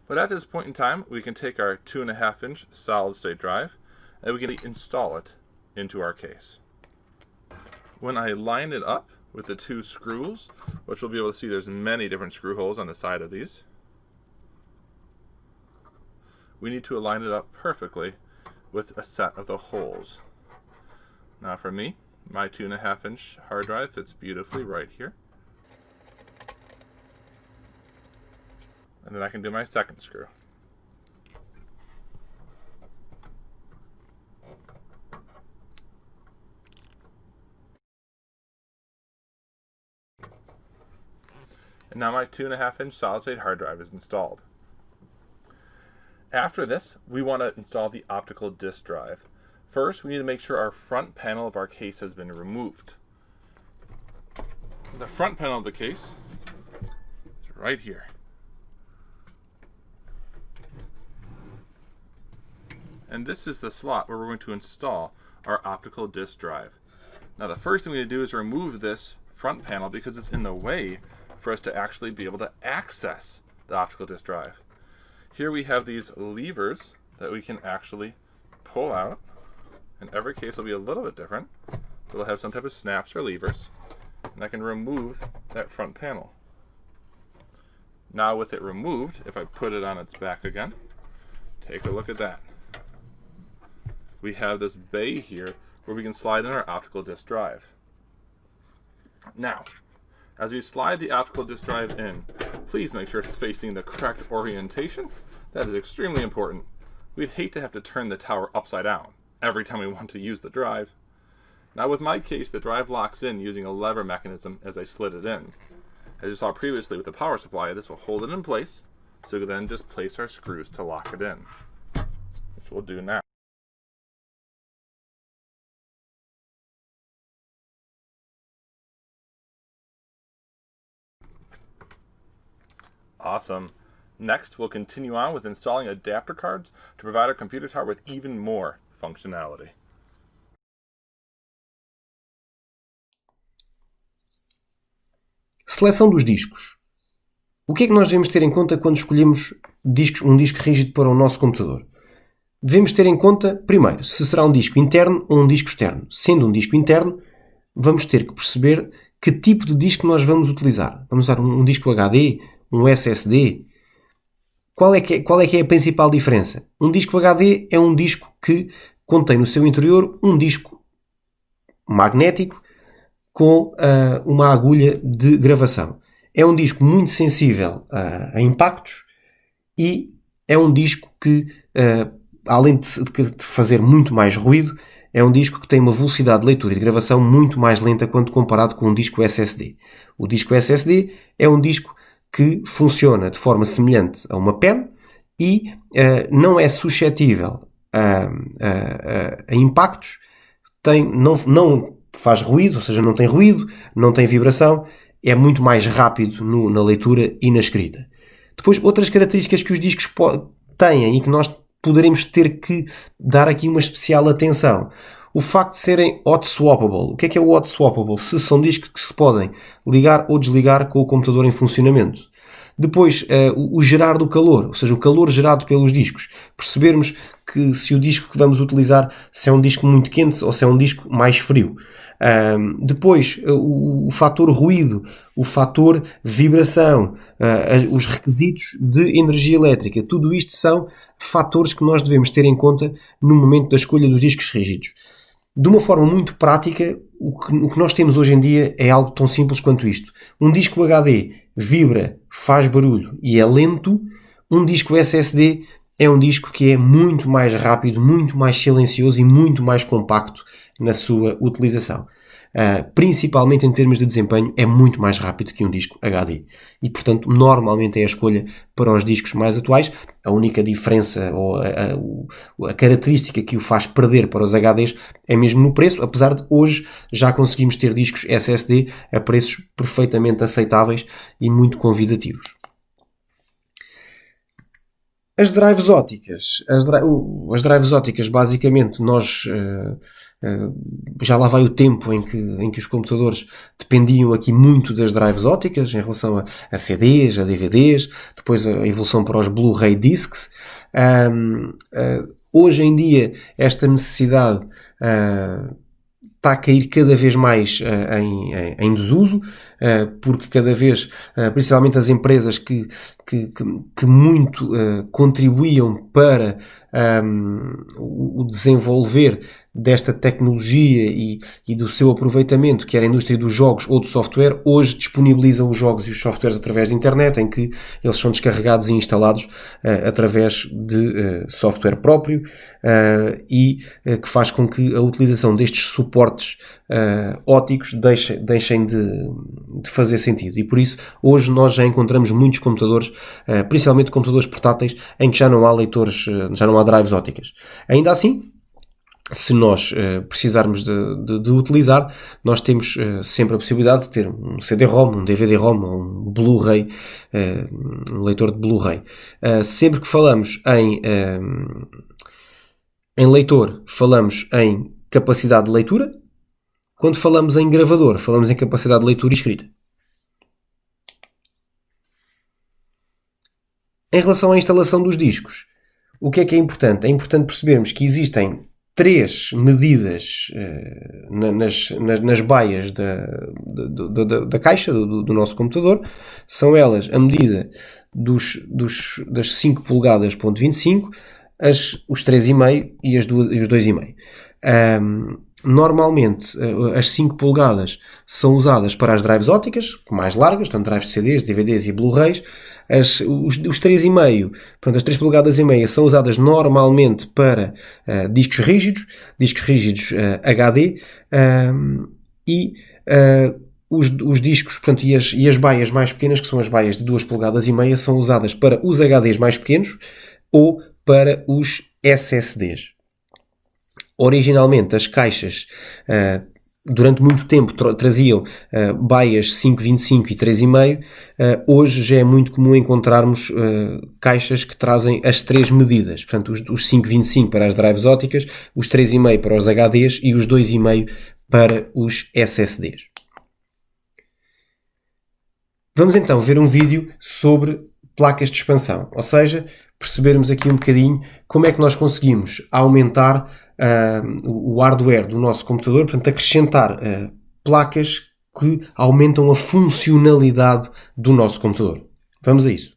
But at this point in time, we can take our 2.5-inch solid state drive and we can install it into our case. When I line it up with the two screws, which we'll be able to see there's many different screw holes on the side of these, we need to align it up perfectly with a set of the holes. Now for me, my 2.5-inch hard drive fits beautifully right here. And then I can do my second screw. And now my 2.5-inch solid state hard drive is installed. After this, we want to install the optical disk drive. First, we need to make sure our front panel of our case has been removed. The front panel of the case is right here. And this is the slot where we're going to install our optical disk drive. Now the first thing we need to do is remove this front panel because it's in the way for us to actually be able to access the optical disk drive. Here we have these levers that we can actually pull out, and every case will be a little bit different. It'll have some type of snaps or levers, and I can remove that front panel. Now with it removed, if I put it on its back again, take a look at that. We have this bay here where we can slide in our optical disk drive. Now, as we slide the optical disk drive in, please make sure it's facing the correct orientation. That is extremely important. We'd hate to have to turn the tower upside down every time we want to use the drive. Now with my case, the drive locks in using a lever mechanism as I slid it in. As you saw previously with the power supply, this will hold it in place, so we can then just place our screws to lock it in, which we'll do now. Awesome. Next, we'll continue on with installing adapter cards to provide our computer tower with even more functionality. Seleção dos discos. O que é que nós devemos ter em conta quando escolhemos um disco rígido para o nosso computador? Devemos ter em conta, primeiro, se será um disco interno ou um disco externo. Sendo um disco interno, vamos ter que perceber que tipo de disco nós vamos utilizar. Vamos usar um disco HD, um SSD? Qual é que é a principal diferença? Um disco HD é um disco que contém no seu interior um disco magnético com uma agulha de gravação. É um disco muito sensível a impactos e é um disco que, além de fazer muito mais ruído, é um disco que tem uma velocidade de leitura e de gravação muito mais lenta quando comparado com um disco SSD. O disco SSD é um disco que funciona de forma semelhante a uma pen e não é suscetível a impactos, não faz ruído, ou seja, não tem ruído, não tem vibração, é muito mais rápido na leitura e na escrita. Depois, outras características que os discos têm e que nós poderemos ter que dar aqui uma especial atenção. O facto de serem hot swappable. O que é o hot swappable? Se são discos que se podem ligar ou desligar com o computador em funcionamento. Depois, o gerar do calor, ou seja, o calor gerado pelos discos. Percebermos que se o disco que vamos utilizar se é um disco muito quente ou se é um disco mais frio. Depois, o fator ruído, o fator vibração, os requisitos de energia elétrica. Tudo isto são fatores que nós devemos ter em conta no momento da escolha dos discos rígidos. De uma forma muito prática, o que nós temos hoje em dia é algo tão simples quanto isto. Um disco HD vibra, faz barulho e é lento. Um disco SSD é um disco que é muito mais rápido, muito mais silencioso e muito mais compacto na sua utilização. Principalmente em termos de desempenho, é muito mais rápido que um disco HD. E, portanto, normalmente é a escolha para os discos mais atuais. A única diferença ou a característica que o faz perder para os HDs é mesmo no preço, apesar de hoje já conseguimos ter discos SSD a preços perfeitamente aceitáveis e muito convidativos. As drives ópticas. As drives ópticas, basicamente, nós já lá vai o tempo em que os computadores dependiam aqui muito das drives ópticas em relação a CDs, a DVDs, depois a evolução para os Blu-ray discs. Hoje em dia, esta necessidade está a cair cada vez mais em desuso, porque cada vez, principalmente as empresas que muito contribuíam para o desenvolver desta tecnologia e do seu aproveitamento, que era a indústria dos jogos ou do software, hoje disponibilizam os jogos e os softwares através da internet, em que eles são descarregados e instalados através de software próprio e que faz com que a utilização destes suportes ópticos deixem de fazer sentido. E por isso, hoje nós já encontramos muitos computadores, principalmente computadores portáteis, em que já não há leitores, já não há drives ópticas. Ainda assim, se nós precisarmos de utilizar, nós temos sempre a possibilidade de ter um CD-ROM, um DVD-ROM ou um Blu-ray, um leitor de Blu-ray. Sempre que falamos em leitor, falamos em capacidade de leitura. Quando falamos em gravador, falamos em capacidade de leitura e escrita. Em relação à instalação dos discos, o que é importante? É importante percebermos que existem 3 medidas nas baias da caixa do nosso computador. São elas a medida das 5 polegadas ponto 25, os 3,5 e os 2,5. Normalmente as 5 polegadas são usadas para as drives ópticas, mais largas, portanto drives de CDs, DVDs e Blu-rays. Os 3,5, portanto as 3 polegadas e meia são usadas normalmente para discos rígidos HD os discos, portanto, e as baias mais pequenas, que são as baias de 2 polegadas e meia, são usadas para os HDs mais pequenos ou para os SSDs. Originalmente as caixas durante muito tempo traziam baias 5,25 e 3,5. Hoje já é muito comum encontrarmos caixas que trazem as 3 medidas. Portanto, os 5,25 para as drives ópticas, os 3,5 para os HDs e os 2,5 para os SSDs. Vamos então ver um vídeo sobre placas de expansão, ou seja, percebermos aqui um bocadinho como é que nós conseguimos aumentar o hardware do nosso computador, portanto acrescentar placas que aumentam a funcionalidade do nosso computador. Vamos a isso.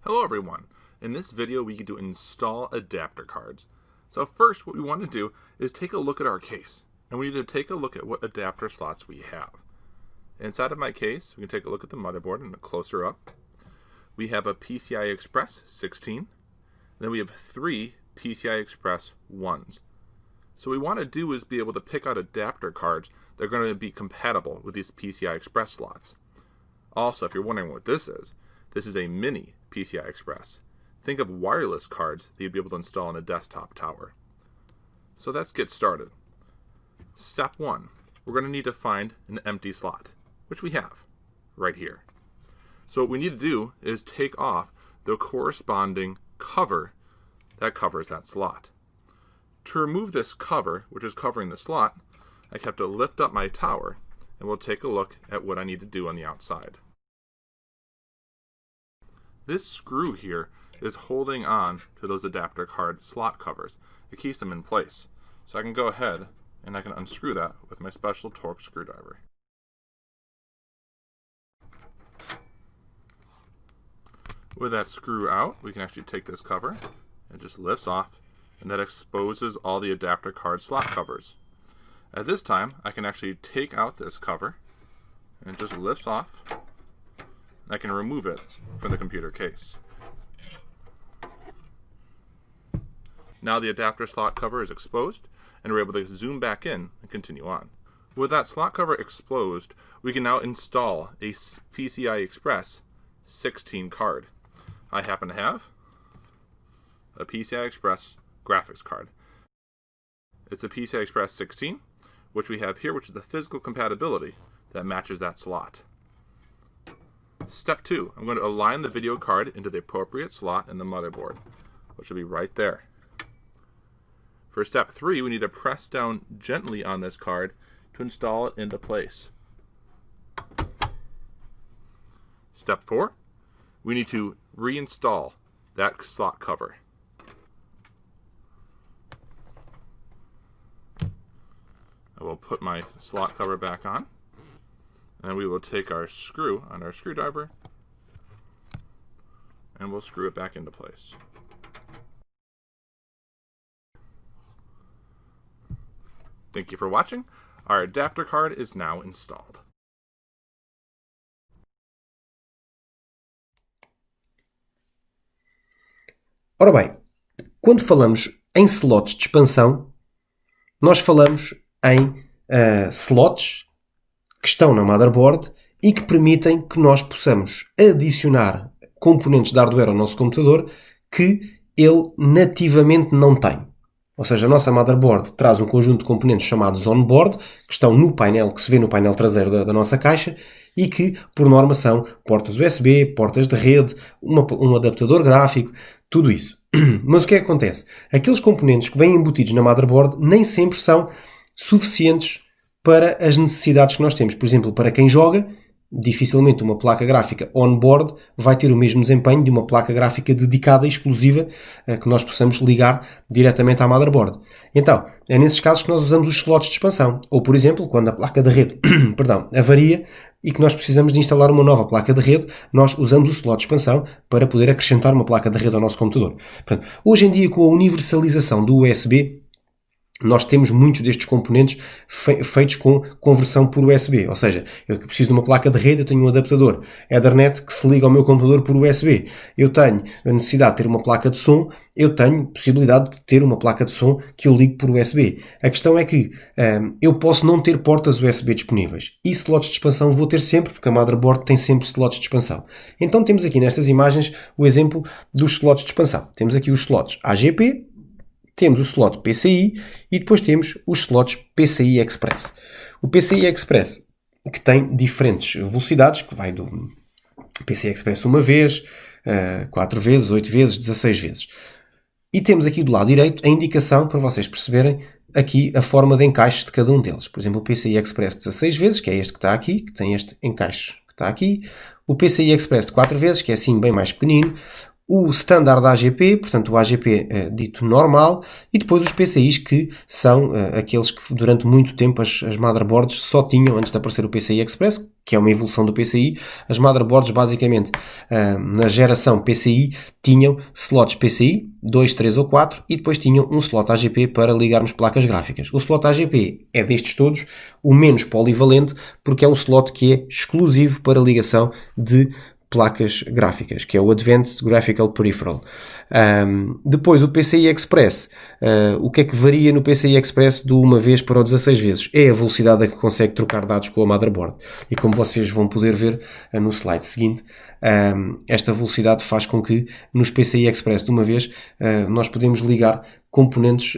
Hello everyone. In this video we get to install adapter cards. So first what we want to do is take a look at our case. And we need to take a look at what adapter slots we have. Inside of my case, we can take a look at the motherboard and a closer up. We have a PCI Express 16. And then we have 3 PCI Express 1s. So what we want to do is be able to pick out adapter cards that are going to be compatible with these PCI Express slots. Also, if you're wondering what this is a mini PCI Express. Think of wireless cards that you'd be able to install in a desktop tower. So let's get started. Step 1. We're going to need to find an empty slot, which we have right here. So what we need to do is take off the corresponding cover that covers that slot. To remove this cover, which is covering the slot, I have to lift up my tower, and we'll take a look at what I need to do on the outside. This screw here is holding on to those adapter card slot covers. It keeps them in place. So I can go ahead and I can unscrew that with my special Torx screwdriver. With that screw out, we can actually take this cover. It just lifts off, and that exposes all the adapter card slot covers. At this time, I can actually take out this cover, and it just lifts off. I can remove it from the computer case. Now the adapter slot cover is exposed, and we're able to zoom back in and continue on. With that slot cover exposed, we can now install a PCI Express 16 card. I happen to have a PCI Express graphics card. It's a PCI Express 16, which we have here, which is the physical compatibility that matches that slot. Step 2, I'm going to align the video card into the appropriate slot in the motherboard, which will be right there. For step 3, we need to press down gently on this card to install it into place. Step 4, we need to reinstall that slot cover. I will put my slot cover back on, and we will take our screw on our screwdriver and we'll screw it back into place. Thank you for watching. Our adapter card is now installed. Ora bem, quando falamos em slots de expansão, nós falamos em slots que estão na motherboard e que permitem que nós possamos adicionar componentes de hardware ao nosso computador que ele nativamente não tem. Ou seja, a nossa motherboard traz um conjunto de componentes chamados onboard, que estão no painel, que se vê no painel traseiro da nossa caixa, e que, por norma, são portas USB, portas de rede, um adaptador gráfico, tudo isso. Mas o que é que acontece? Aqueles componentes que vêm embutidos na motherboard nem sempre são suficientes para as necessidades que nós temos. Por exemplo, para quem joga, dificilmente uma placa gráfica on-board vai ter o mesmo desempenho de uma placa gráfica dedicada e exclusiva que nós possamos ligar diretamente à motherboard. Então, é nesses casos que nós usamos os slots de expansão. Ou, por exemplo, quando a placa de rede avaria e que nós precisamos de instalar uma nova placa de rede, nós usamos o slot de expansão para poder acrescentar uma placa de rede ao nosso computador. Portanto, hoje em dia, com a universalização do USB, nós temos muitos destes componentes feitos com conversão por USB. Ou seja, eu preciso de uma placa de rede, eu tenho um adaptador Ethernet que se liga ao meu computador por USB. Eu tenho a necessidade de ter uma placa de som, eu tenho possibilidade de ter uma placa de som que eu ligo por USB. A questão é que eu posso não ter portas USB disponíveis. E slots de expansão vou ter sempre, porque a motherboard tem sempre slots de expansão. Então temos aqui nestas imagens o exemplo dos slots de expansão. Temos aqui os slots AGP, temos o slot PCI e depois temos os slots PCI Express. O PCI Express, que tem diferentes velocidades, que vai do PCI Express uma vez, 4 vezes, 8 vezes, 16 vezes. E temos aqui do lado direito a indicação para vocês perceberem aqui a forma de encaixe de cada um deles. Por exemplo, o PCI Express 16 vezes, que é este que está aqui, que tem este encaixe que está aqui. O PCI Express de 4 vezes, que é assim bem mais pequenino. O standard AGP, portanto o AGP dito normal, e depois os PCIs que são aqueles que durante muito tempo as motherboards só tinham, antes de aparecer o PCI Express, que é uma evolução do PCI, as motherboards basicamente na geração PCI tinham slots PCI, 2, 3 ou 4, e depois tinham um slot AGP para ligarmos placas gráficas. O slot AGP é destes todos o menos polivalente, porque é um slot que é exclusivo para ligação de placas gráficas, que é o Advanced Graphical Peripheral. Depois o PCI Express, o que é que varia no PCI Express de uma vez para o 16 vezes? É a velocidade a que consegue trocar dados com a motherboard. E como vocês vão poder ver no slide seguinte, esta velocidade faz com que nos PCI Express de uma vez nós podemos ligar componentes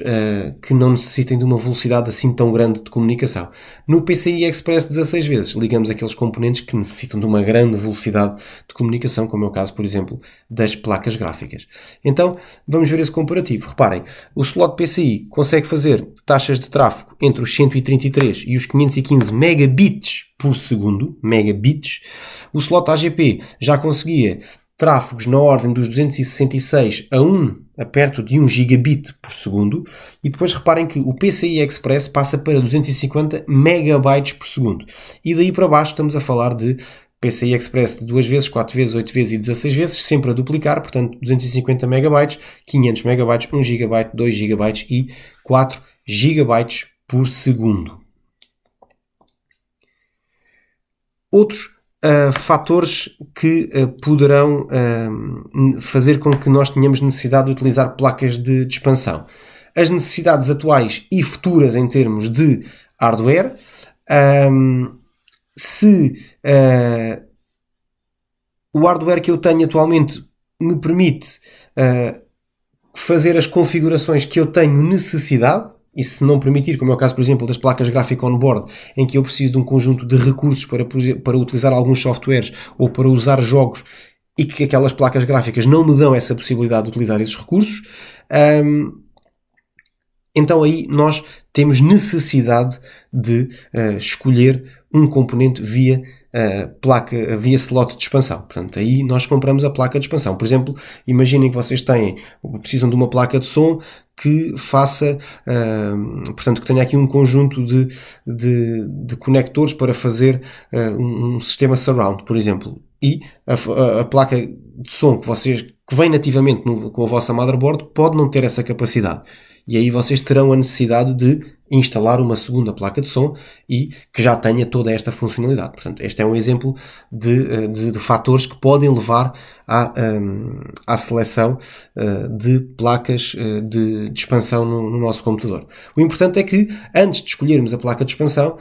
que não necessitem de uma velocidade assim tão grande de comunicação. No PCI Express 16 vezes ligamos aqueles componentes que necessitam de uma grande velocidade de comunicação, como é o caso, por exemplo, das placas gráficas. Então, vamos ver esse comparativo. Reparem, o slot PCI consegue fazer taxas de tráfego entre os 133 e os 515 megabits por segundo, megabits. O slot AGP já conseguia tráfegos na ordem dos 266 a perto de 1 gigabit por segundo, e depois reparem que o PCI Express passa para 250 megabytes por segundo. E daí para baixo estamos a falar de PCI Express de 2 vezes, 4 vezes, 8 vezes e 16 vezes, sempre a duplicar, portanto 250 megabytes, 500 megabytes, 1 gigabyte, 2 gigabytes e 4 gigabytes por segundo. Outros fatores que poderão fazer com que nós tenhamos necessidade de utilizar placas de expansão. as necessidades atuais e futuras em termos de hardware, se o hardware que eu tenho atualmente me permite fazer as configurações que eu tenho necessidade, e se não permitir, como é o caso, por exemplo, das placas gráficas on-board, em que eu preciso de um conjunto de recursos para utilizar alguns softwares ou para usar jogos e que aquelas placas gráficas não me dão essa possibilidade de utilizar esses recursos, então aí nós temos necessidade de escolher um componente via placa, via slot de expansão. Portanto, aí nós compramos a placa de expansão. Por exemplo, imaginem que vocês precisam de uma placa de som que faça, portanto, que tenha aqui um conjunto de conectores para fazer um sistema surround, por exemplo. E a placa de som que vem nativamente com a vossa motherboard pode não ter essa capacidade. E aí vocês terão a necessidade de instalar uma segunda placa de som e que já tenha toda esta funcionalidade. Portanto, este é um exemplo de fatores que podem levar à seleção de placas de expansão no nosso computador. O importante é que, antes de escolhermos a placa de expansão,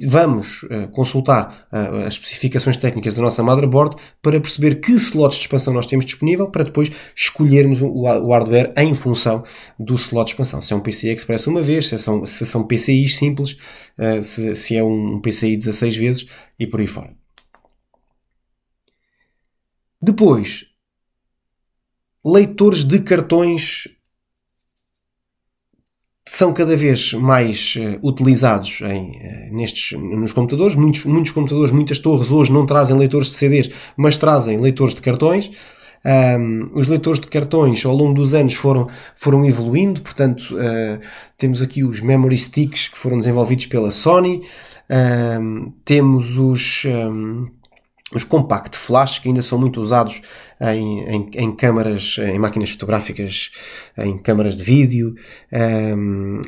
vamos consultar as especificações técnicas da nossa motherboard para perceber que slots de expansão nós temos disponível para depois escolhermos o hardware em função do slot de expansão. Se é um PCI Express uma vez, se são PCIs simples, se é um PCI 16 vezes e por aí fora. Depois, leitores de cartões são cada vez mais utilizados nos computadores. Muitos computadores, muitas torres hoje não trazem leitores de CDs, mas trazem leitores de cartões. Os leitores de cartões ao longo dos anos foram evoluindo, portanto temos aqui os memory sticks que foram desenvolvidos pela Sony, temos os compact flash, que ainda são muito usados em câmaras, em máquinas fotográficas, em câmaras de vídeo,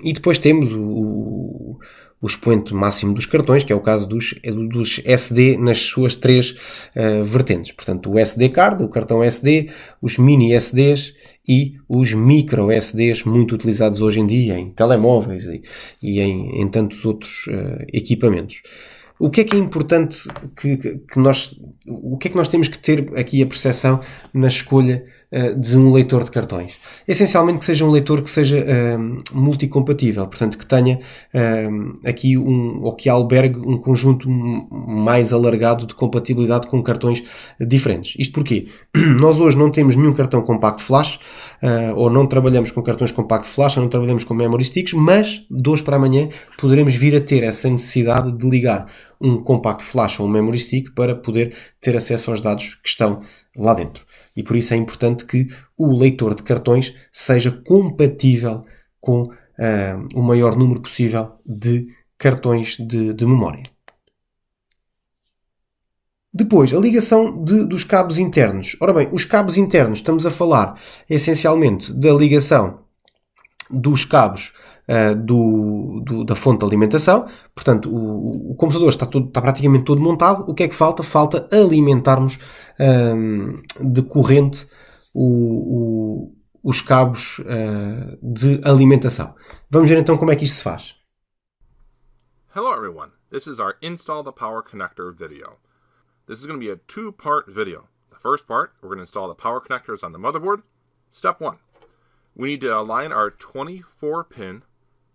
e depois temos o expoente máximo dos cartões, que é o caso dos SD nas suas três vertentes. Portanto, o SD card, o cartão SD, os mini SDs e os micro SDs, muito utilizados hoje em dia em telemóveis e em tantos outros equipamentos. O que é importante o que é que nós temos que ter aqui a percepção na escolha de um leitor de cartões? Essencialmente que seja um leitor que seja multicompatível, portanto que tenha aqui ou que albergue um conjunto mais alargado de compatibilidade com cartões diferentes. Isto porquê? Nós hoje não temos nenhum cartão compact flash, ou não trabalhamos com cartões compact flash, ou não trabalhamos com memory sticks, mas de hoje para amanhã poderemos vir a ter essa necessidade de ligar um compact flash ou um memory stick para poder ter acesso aos dados que estão lá dentro. E por isso é importante que o leitor de cartões seja compatível com o maior número possível de cartões de memória. Depois, a ligação dos cabos internos. Ora bem, os cabos internos, estamos a falar essencialmente da ligação dos cabos da fonte de alimentação. Portanto, o computador está praticamente todo montado. O que é que falta? Falta alimentarmos de corrente os cabos de alimentação. Vamos ver então como é que isto se faz. Hello everyone, this is our Install the Power Connector video. This is going to be a two-part video. The first part, we're going to install the power connectors on the motherboard. Step 1, we need to align our 24-pin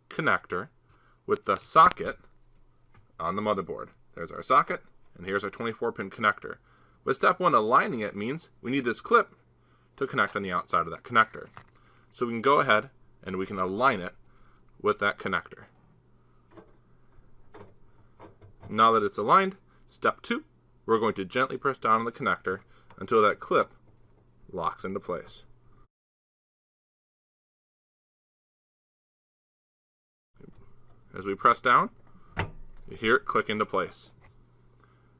connector with the socket on the motherboard. There's our socket, and here's our 24-pin connector. With step 1, aligning it means we need this clip to connect on the outside of that connector. So we can go ahead and we can align it with that connector. Now that it's aligned, step 2, we're going to gently press down on the connector until that clip locks into place. As we press down, you hear it click into place.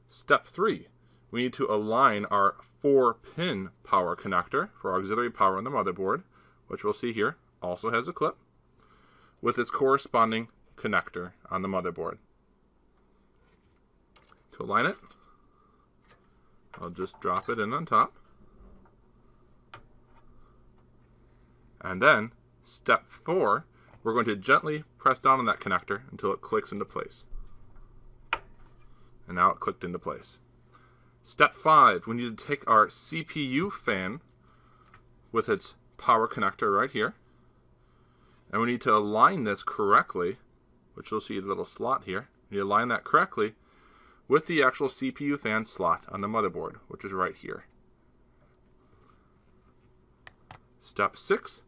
Step 3, we need to align our 4-pin power connector for auxiliary power on the motherboard, which we'll see here also has a clip, with its corresponding connector on the motherboard. To align it, I'll just drop it in on top. And then, Step 4, we're going to gently press down on that connector until it clicks into place. And now it clicked into place. Step 5, we need to take our CPU fan with its power connector right here. And we need to align this correctly, which you'll see a little slot here. You align that correctly with the actual CPU fan slot on the motherboard, which is right here. Step 6,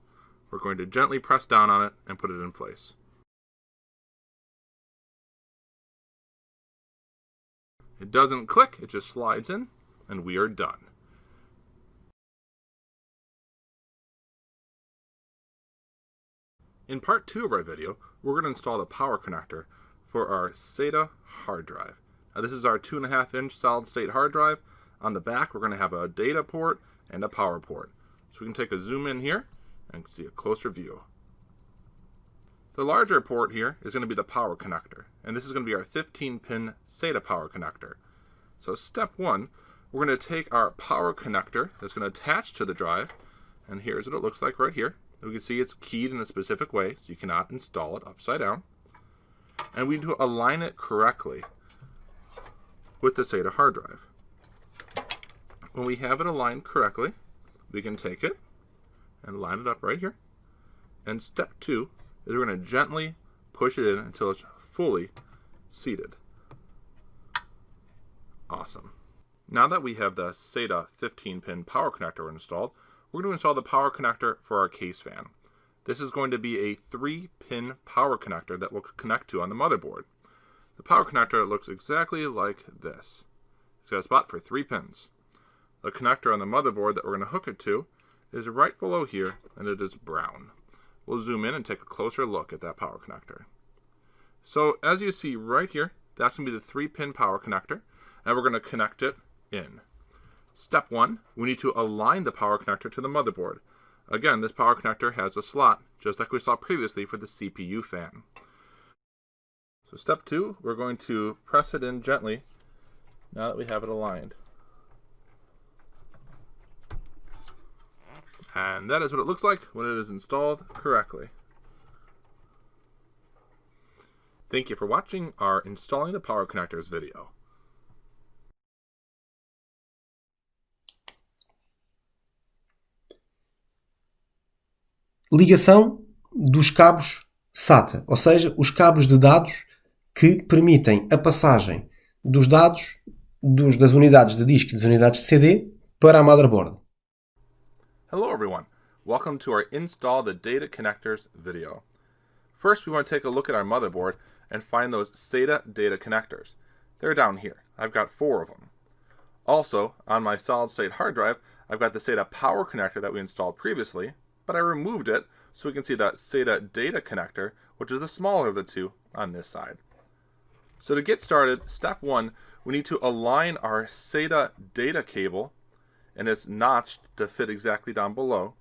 we're going to gently press down on it and put it in place. It doesn't click, it just slides in, and we are done. In part 2 of our video, we're going to install the power connector for our SATA hard drive. Now this is our 2.5-inch solid state hard drive. On the back we're going to have a data port and a power port. So we can take a zoom in here and see a closer view. The larger port here is going to be the power connector, and this is going to be our 15-pin SATA power connector. So step 1, we're going to take our power connector that's going to attach to the drive, and here's what it looks like right here. We can see it's keyed in a specific way, so you cannot install it upside down. And we need to align it correctly with the SATA hard drive. When we have it aligned correctly, we can take it and line it up right here. And step 2 is we're going to gently push it in until it's fully seated. Awesome. Now that we have the SATA 15-pin power connector installed, we're going to install the power connector for our case fan. This is going to be a 3-pin power connector that will connect to on the motherboard. The power connector looks exactly like this. It's got a spot for 3 pins. The connector on the motherboard that we're going to hook it to is right below here, and it is brown. We'll zoom in and take a closer look at that power connector. So as you see right here, that's going to be the 3-pin power connector, and we're going to connect it in. Step 1, we need to align the power connector to the motherboard. Again, this power connector has a slot, just like we saw previously for the CPU fan. So step 2, we're going to press it in gently now that we have it aligned. And that is what it looks like when it is installed correctly. Thank you for watching our Installing the Power Connectors video. Ligação dos cabos SATA, ou seja, os cabos de dados que permitem a passagem dos dados das unidades de disco e das unidades de CD para a motherboard. Hello everyone, welcome to our Install the Data Connectors video. First we want to take a look at our motherboard and find those SATA data connectors. They're down here. I've got 4 of them. Also, on my solid state hard drive, I've got the SATA power connector that we installed previously, but I removed it so we can see that SATA data connector, which is the smaller of the 2 on this side. So to get started, step 1, we need to align our SATA data cable, and it's notched to fit exactly down below.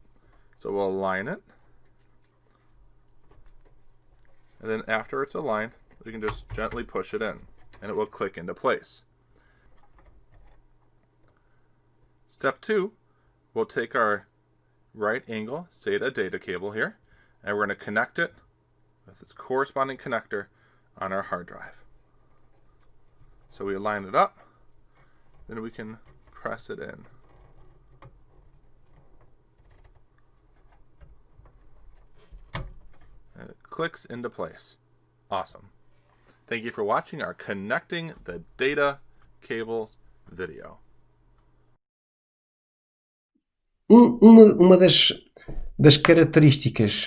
So we'll align it. And then after it's aligned, we can just gently push it in, and it will click into place. Step 2, we'll take our right angle SATA data cable here, and we're going to connect it with its corresponding connector on our hard drive. So we align it up, then we can press it in. And it clicks into place. Awesome. Thank you for watching our Connecting the Data Cables video. Uma das características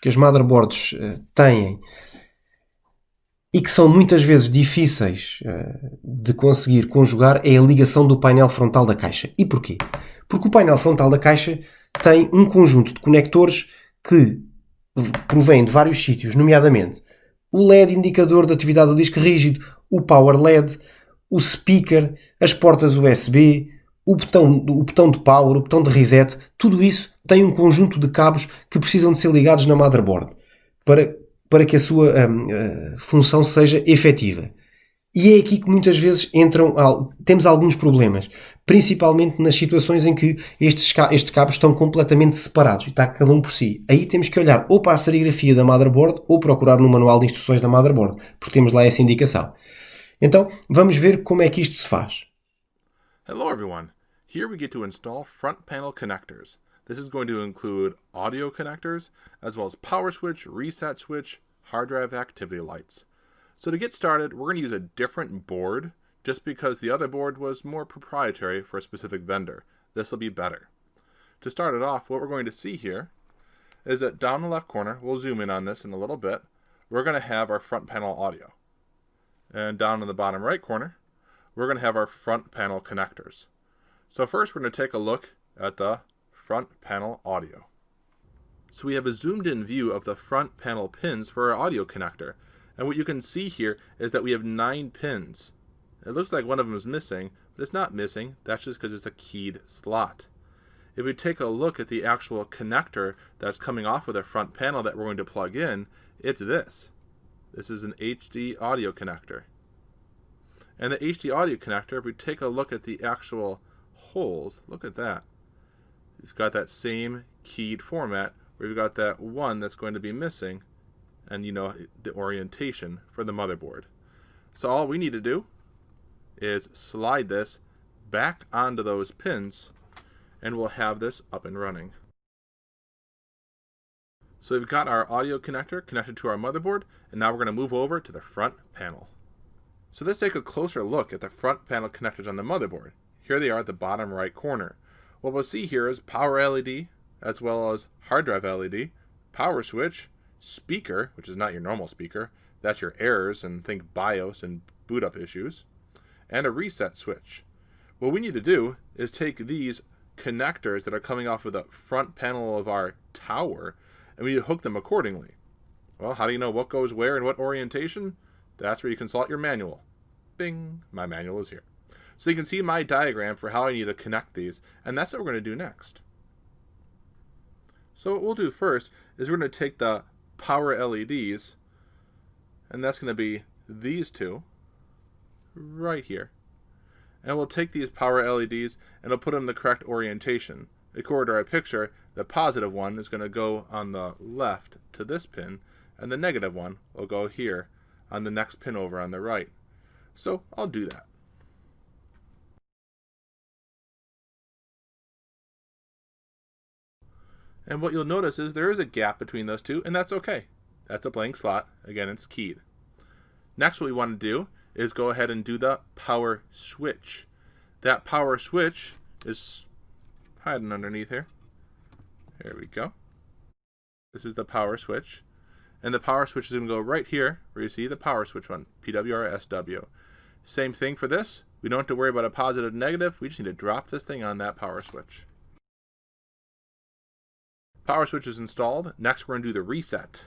que as motherboards têm e que são muitas vezes difíceis de conseguir conjugar é a ligação do painel frontal da caixa. E porquê? Porque o painel frontal da caixa tem um conjunto de conectores que provém de vários sítios, nomeadamente o LED indicador de atividade do disco rígido, o Power LED, o speaker, as portas USB, o botão de power, o botão de reset. Tudo isso tem um conjunto de cabos que precisam de ser ligados na motherboard para que a sua função seja efetiva. E é aqui que muitas vezes temos alguns problemas, principalmente nas situações em que estes cabos estão completamente separados e está cada um por si. Aí temos que olhar ou para a serigrafia da motherboard ou procurar no manual de instruções da motherboard, porque temos lá essa indicação. Então, vamos ver como é que isto se faz. Hello everyone. Here we get to install front panel connectors. This is going to include audio connectors, as well as power switch, reset switch, hard drive activity lights. So to get started, we're going to use a different board, just because the other board was more proprietary for a specific vendor. This will be better. To start it off, what we're going to see here is that down in the left corner, we'll zoom in on this in a little bit, we're going to have our front panel audio. And down in the bottom right corner, we're going to have our front panel connectors. So first we're going to take a look at the front panel audio. So we have a zoomed in view of the front panel pins for our audio connector. And what you can see here is that we have 9 pins. It looks like one of them is missing, but it's not missing. That's just because it's a keyed slot. If we take a look at the actual connector that's coming off of the front panel that we're going to plug in, it's this. This is an HD audio connector. And the HD audio connector, if we take a look at the actual holes, look at that. We've got that same keyed format where we've got that one that's going to be missing, and you know the orientation for the motherboard. So all we need to do is slide this back onto those pins, and we'll have this up and running. So we've got our audio connector connected to our motherboard, and now we're going to move over to the front panel. So let's take a closer look at the front panel connectors on the motherboard. Here they are at the bottom right corner. What we'll see here is power LED, as well as hard drive LED, power switch, speaker, which is not your normal speaker, that's your errors and think BIOS and boot up issues, and a reset switch. What we need to do is take these connectors that are coming off of the front panel of our tower, and we need to hook them accordingly. Well, how do you know what goes where and what orientation? That's where you consult your manual. Bing, my manual is here. So you can see my diagram for how I need to connect these, and that's what we're going to do next. So what we'll do first is we're going to take the power LEDs, and that's going to be these two right here. And we'll take these power LEDs and we'll put them in the correct orientation. According to our picture, the positive one is going to go on the left to this pin, and the negative one will go here on the next pin over on the right. So I'll do that. And what you'll notice is there is a gap between those two, and that's okay. That's a blank slot. Again, it's keyed. Next, what we want to do is go ahead and do the power switch. That power switch is hiding underneath here. There we go. This is the power switch. And the power switch is going to go right here where you see the power switch one, PWR-SW. Same thing for this. We don't have to worry about a positive and negative. We just need to drop this thing on that power switch. Power switch is installed. Next, we're going to do the reset.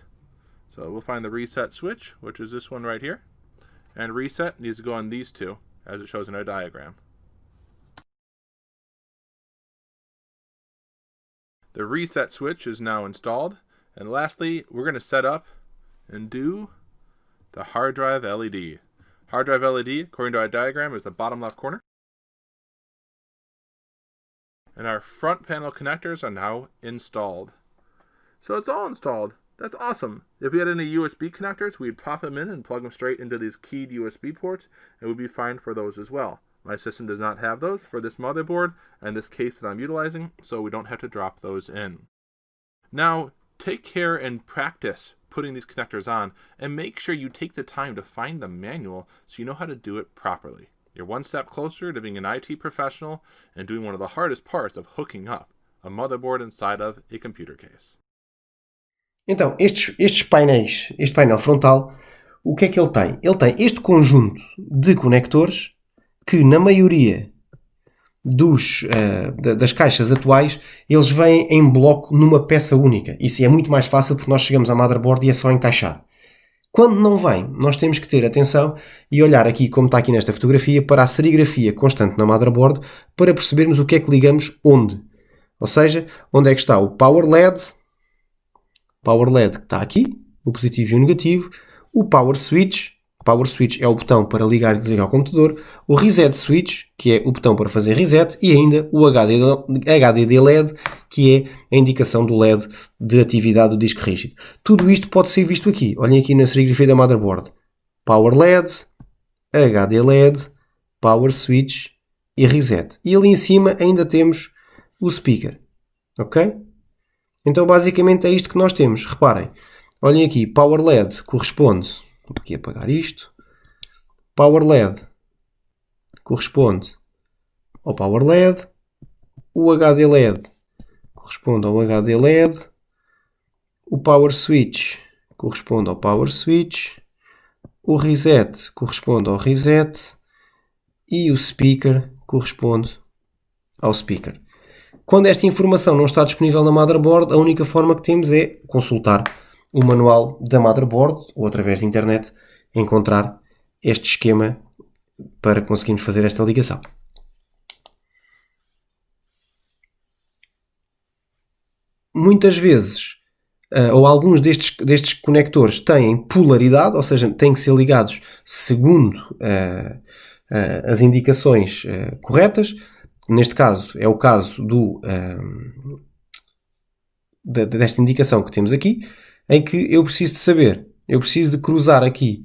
So we'll find the reset switch, which is this one right here. And reset needs to go on these two, as it shows in our diagram. The reset switch is now installed. And lastly, we're going to set up and do the hard drive LED. Hard drive LED, according to our diagram, is the bottom left corner. And our front panel connectors are now installed. So it's all installed. That's awesome. If we had any USB connectors, we'd pop them in and plug them straight into these keyed USB ports, and we'd be fine for those as well. My system does not have those for this motherboard and this case that I'm utilizing, so we don't have to drop those in. Now, take care and practice putting these connectors on, and make sure you take the time to find the manual so you know how to do it properly. You're one step closer to being an IT professional and doing one of the hardest parts of hooking up a motherboard inside of a computer case. Então, este painel frontal, o que é que ele tem? Ele tem este conjunto de conectores que, na maioria das caixas atuais, eles vêm em bloco numa peça única. Isso é muito mais fácil porque nós chegamos à motherboard e é só encaixar. Quando não vem, nós temos que ter atenção e olhar aqui, como está aqui nesta fotografia, para a serigrafia constante na motherboard para percebermos o que é que ligamos onde. Ou seja, onde é que está o Power LED que está aqui, o positivo e o negativo, o Power Switch Power Switch é o botão para ligar e desligar o computador, o Reset Switch, que é o botão para fazer reset, e ainda o HDD LED, que é a indicação do LED de atividade do disco rígido. Tudo isto pode ser visto aqui. Olhem aqui na serigrafia da motherboard. Power LED, HD LED, Power Switch e Reset. E ali em cima ainda temos o speaker. Ok? Então basicamente é isto que nós temos. Reparem. Olhem aqui. Power LED corresponde... Vou aqui apagar isto. Power LED corresponde ao Power LED. O HD LED corresponde ao HD LED. O Power Switch corresponde ao Power Switch. O Reset corresponde ao Reset. E o Speaker corresponde ao Speaker. Quando esta informação não está disponível na motherboard, a única forma que temos é consultar o manual da motherboard ou através da internet encontrar este esquema para conseguirmos fazer esta ligação. Muitas vezes, ou alguns destes conectores têm polaridade, ou seja, têm que ser ligados segundo as indicações corretas. Neste caso, é o caso desta indicação que temos aqui, em que eu preciso de saber, eu preciso de cruzar aqui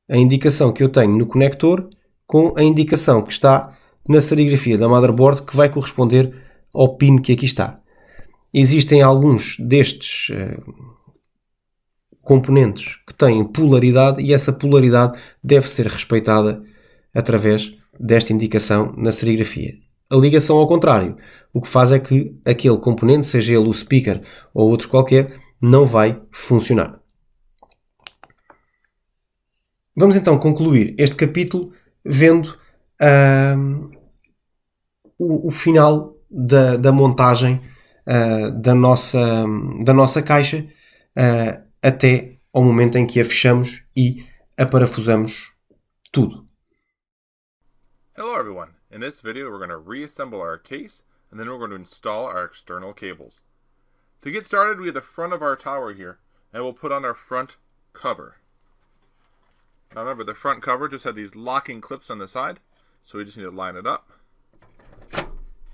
a indicação que eu tenho no conector com a indicação que está na serigrafia da motherboard, que vai corresponder ao pin que aqui está. Existem alguns destes componentes que têm polaridade e essa polaridade deve ser respeitada através desta indicação na serigrafia. A ligação ao contrário, o que faz é que aquele componente, seja ele o speaker ou outro qualquer, não vai funcionar. Vamos então concluir este capítulo vendo o final da montagem da nossa caixa até ao momento em que a fechamos e a parafusamos tudo. Hello everyone. In this video we're going to reassemble our case and then we're going to install our external cables. To get started, we have the front of our tower here, and we'll put on our front cover. Now remember, the front cover just had these locking clips on the side, so we just need to line it up.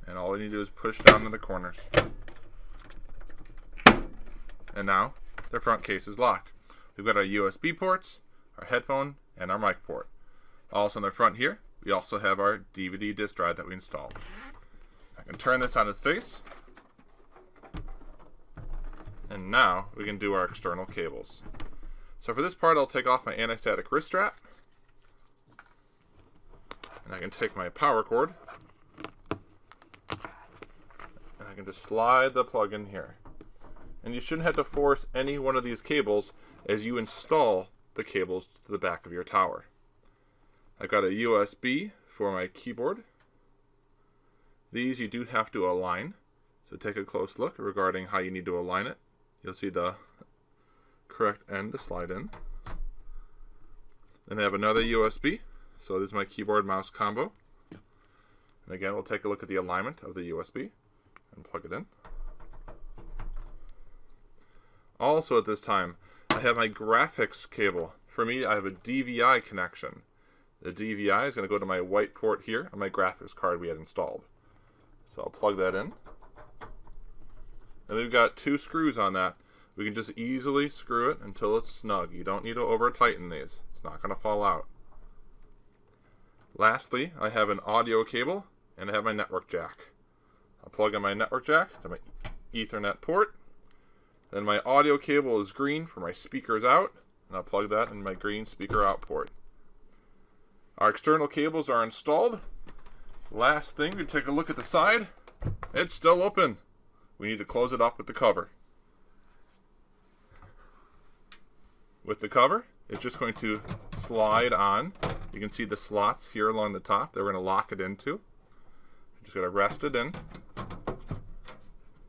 And all we need to do is push down in the corners. And now, the front case is locked. We've got our USB ports, our headphone, and our mic port. Also in the front here, we also have our DVD disc drive that we installed. I can turn this on its face. And now we can do our external cables. So for this part, I'll take off my anti-static wrist strap. And I can take my power cord. And I can just slide the plug in here. And you shouldn't have to force any one of these cables as you install the cables to the back of your tower. I've got a USB for my keyboard. These you do have to align. So take a close look regarding how you need to align it. You'll see the correct end to slide in. Then I have another USB. So this is my keyboard mouse combo. And again, we'll take a look at the alignment of the USB and plug it in. Also at this time, I have my graphics cable. For me, I have a DVI connection. The DVI is going to go to my white port here on my graphics card we had installed. So I'll plug that in. And we've got 2 screws on that. We can just easily screw it until it's snug. You don't need to over tighten these. It's not going to fall out. Lastly, I have an audio cable and I have my network jack. I'll plug in my network jack to my Ethernet port. Then my audio cable is green for my speakers out, and I'll plug that in my green speaker out port. Our external cables are installed. Last thing, we take a look at the side. It's still open. We need to close it up with the cover. With the cover, it's just going to slide on. You can see the slots here along the top that we're going to lock it into. Just going to rest it in.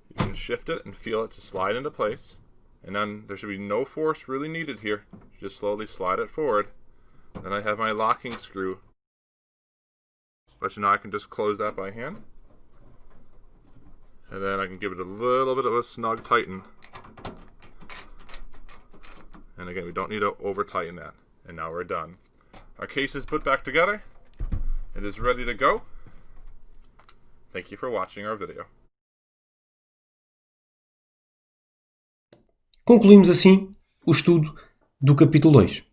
You can shift it and feel it to slide into place. And then there should be no force really needed here. Just slowly slide it forward. Then I have my locking screw. But now I can just close that by hand. And then I can give it a little bit of a snug tighten. And again, we don't need to over tighten that. And now we're done. Our case is put back together. It is ready to go. Thank you for watching our video. Concluímos assim o estudo do capítulo 2.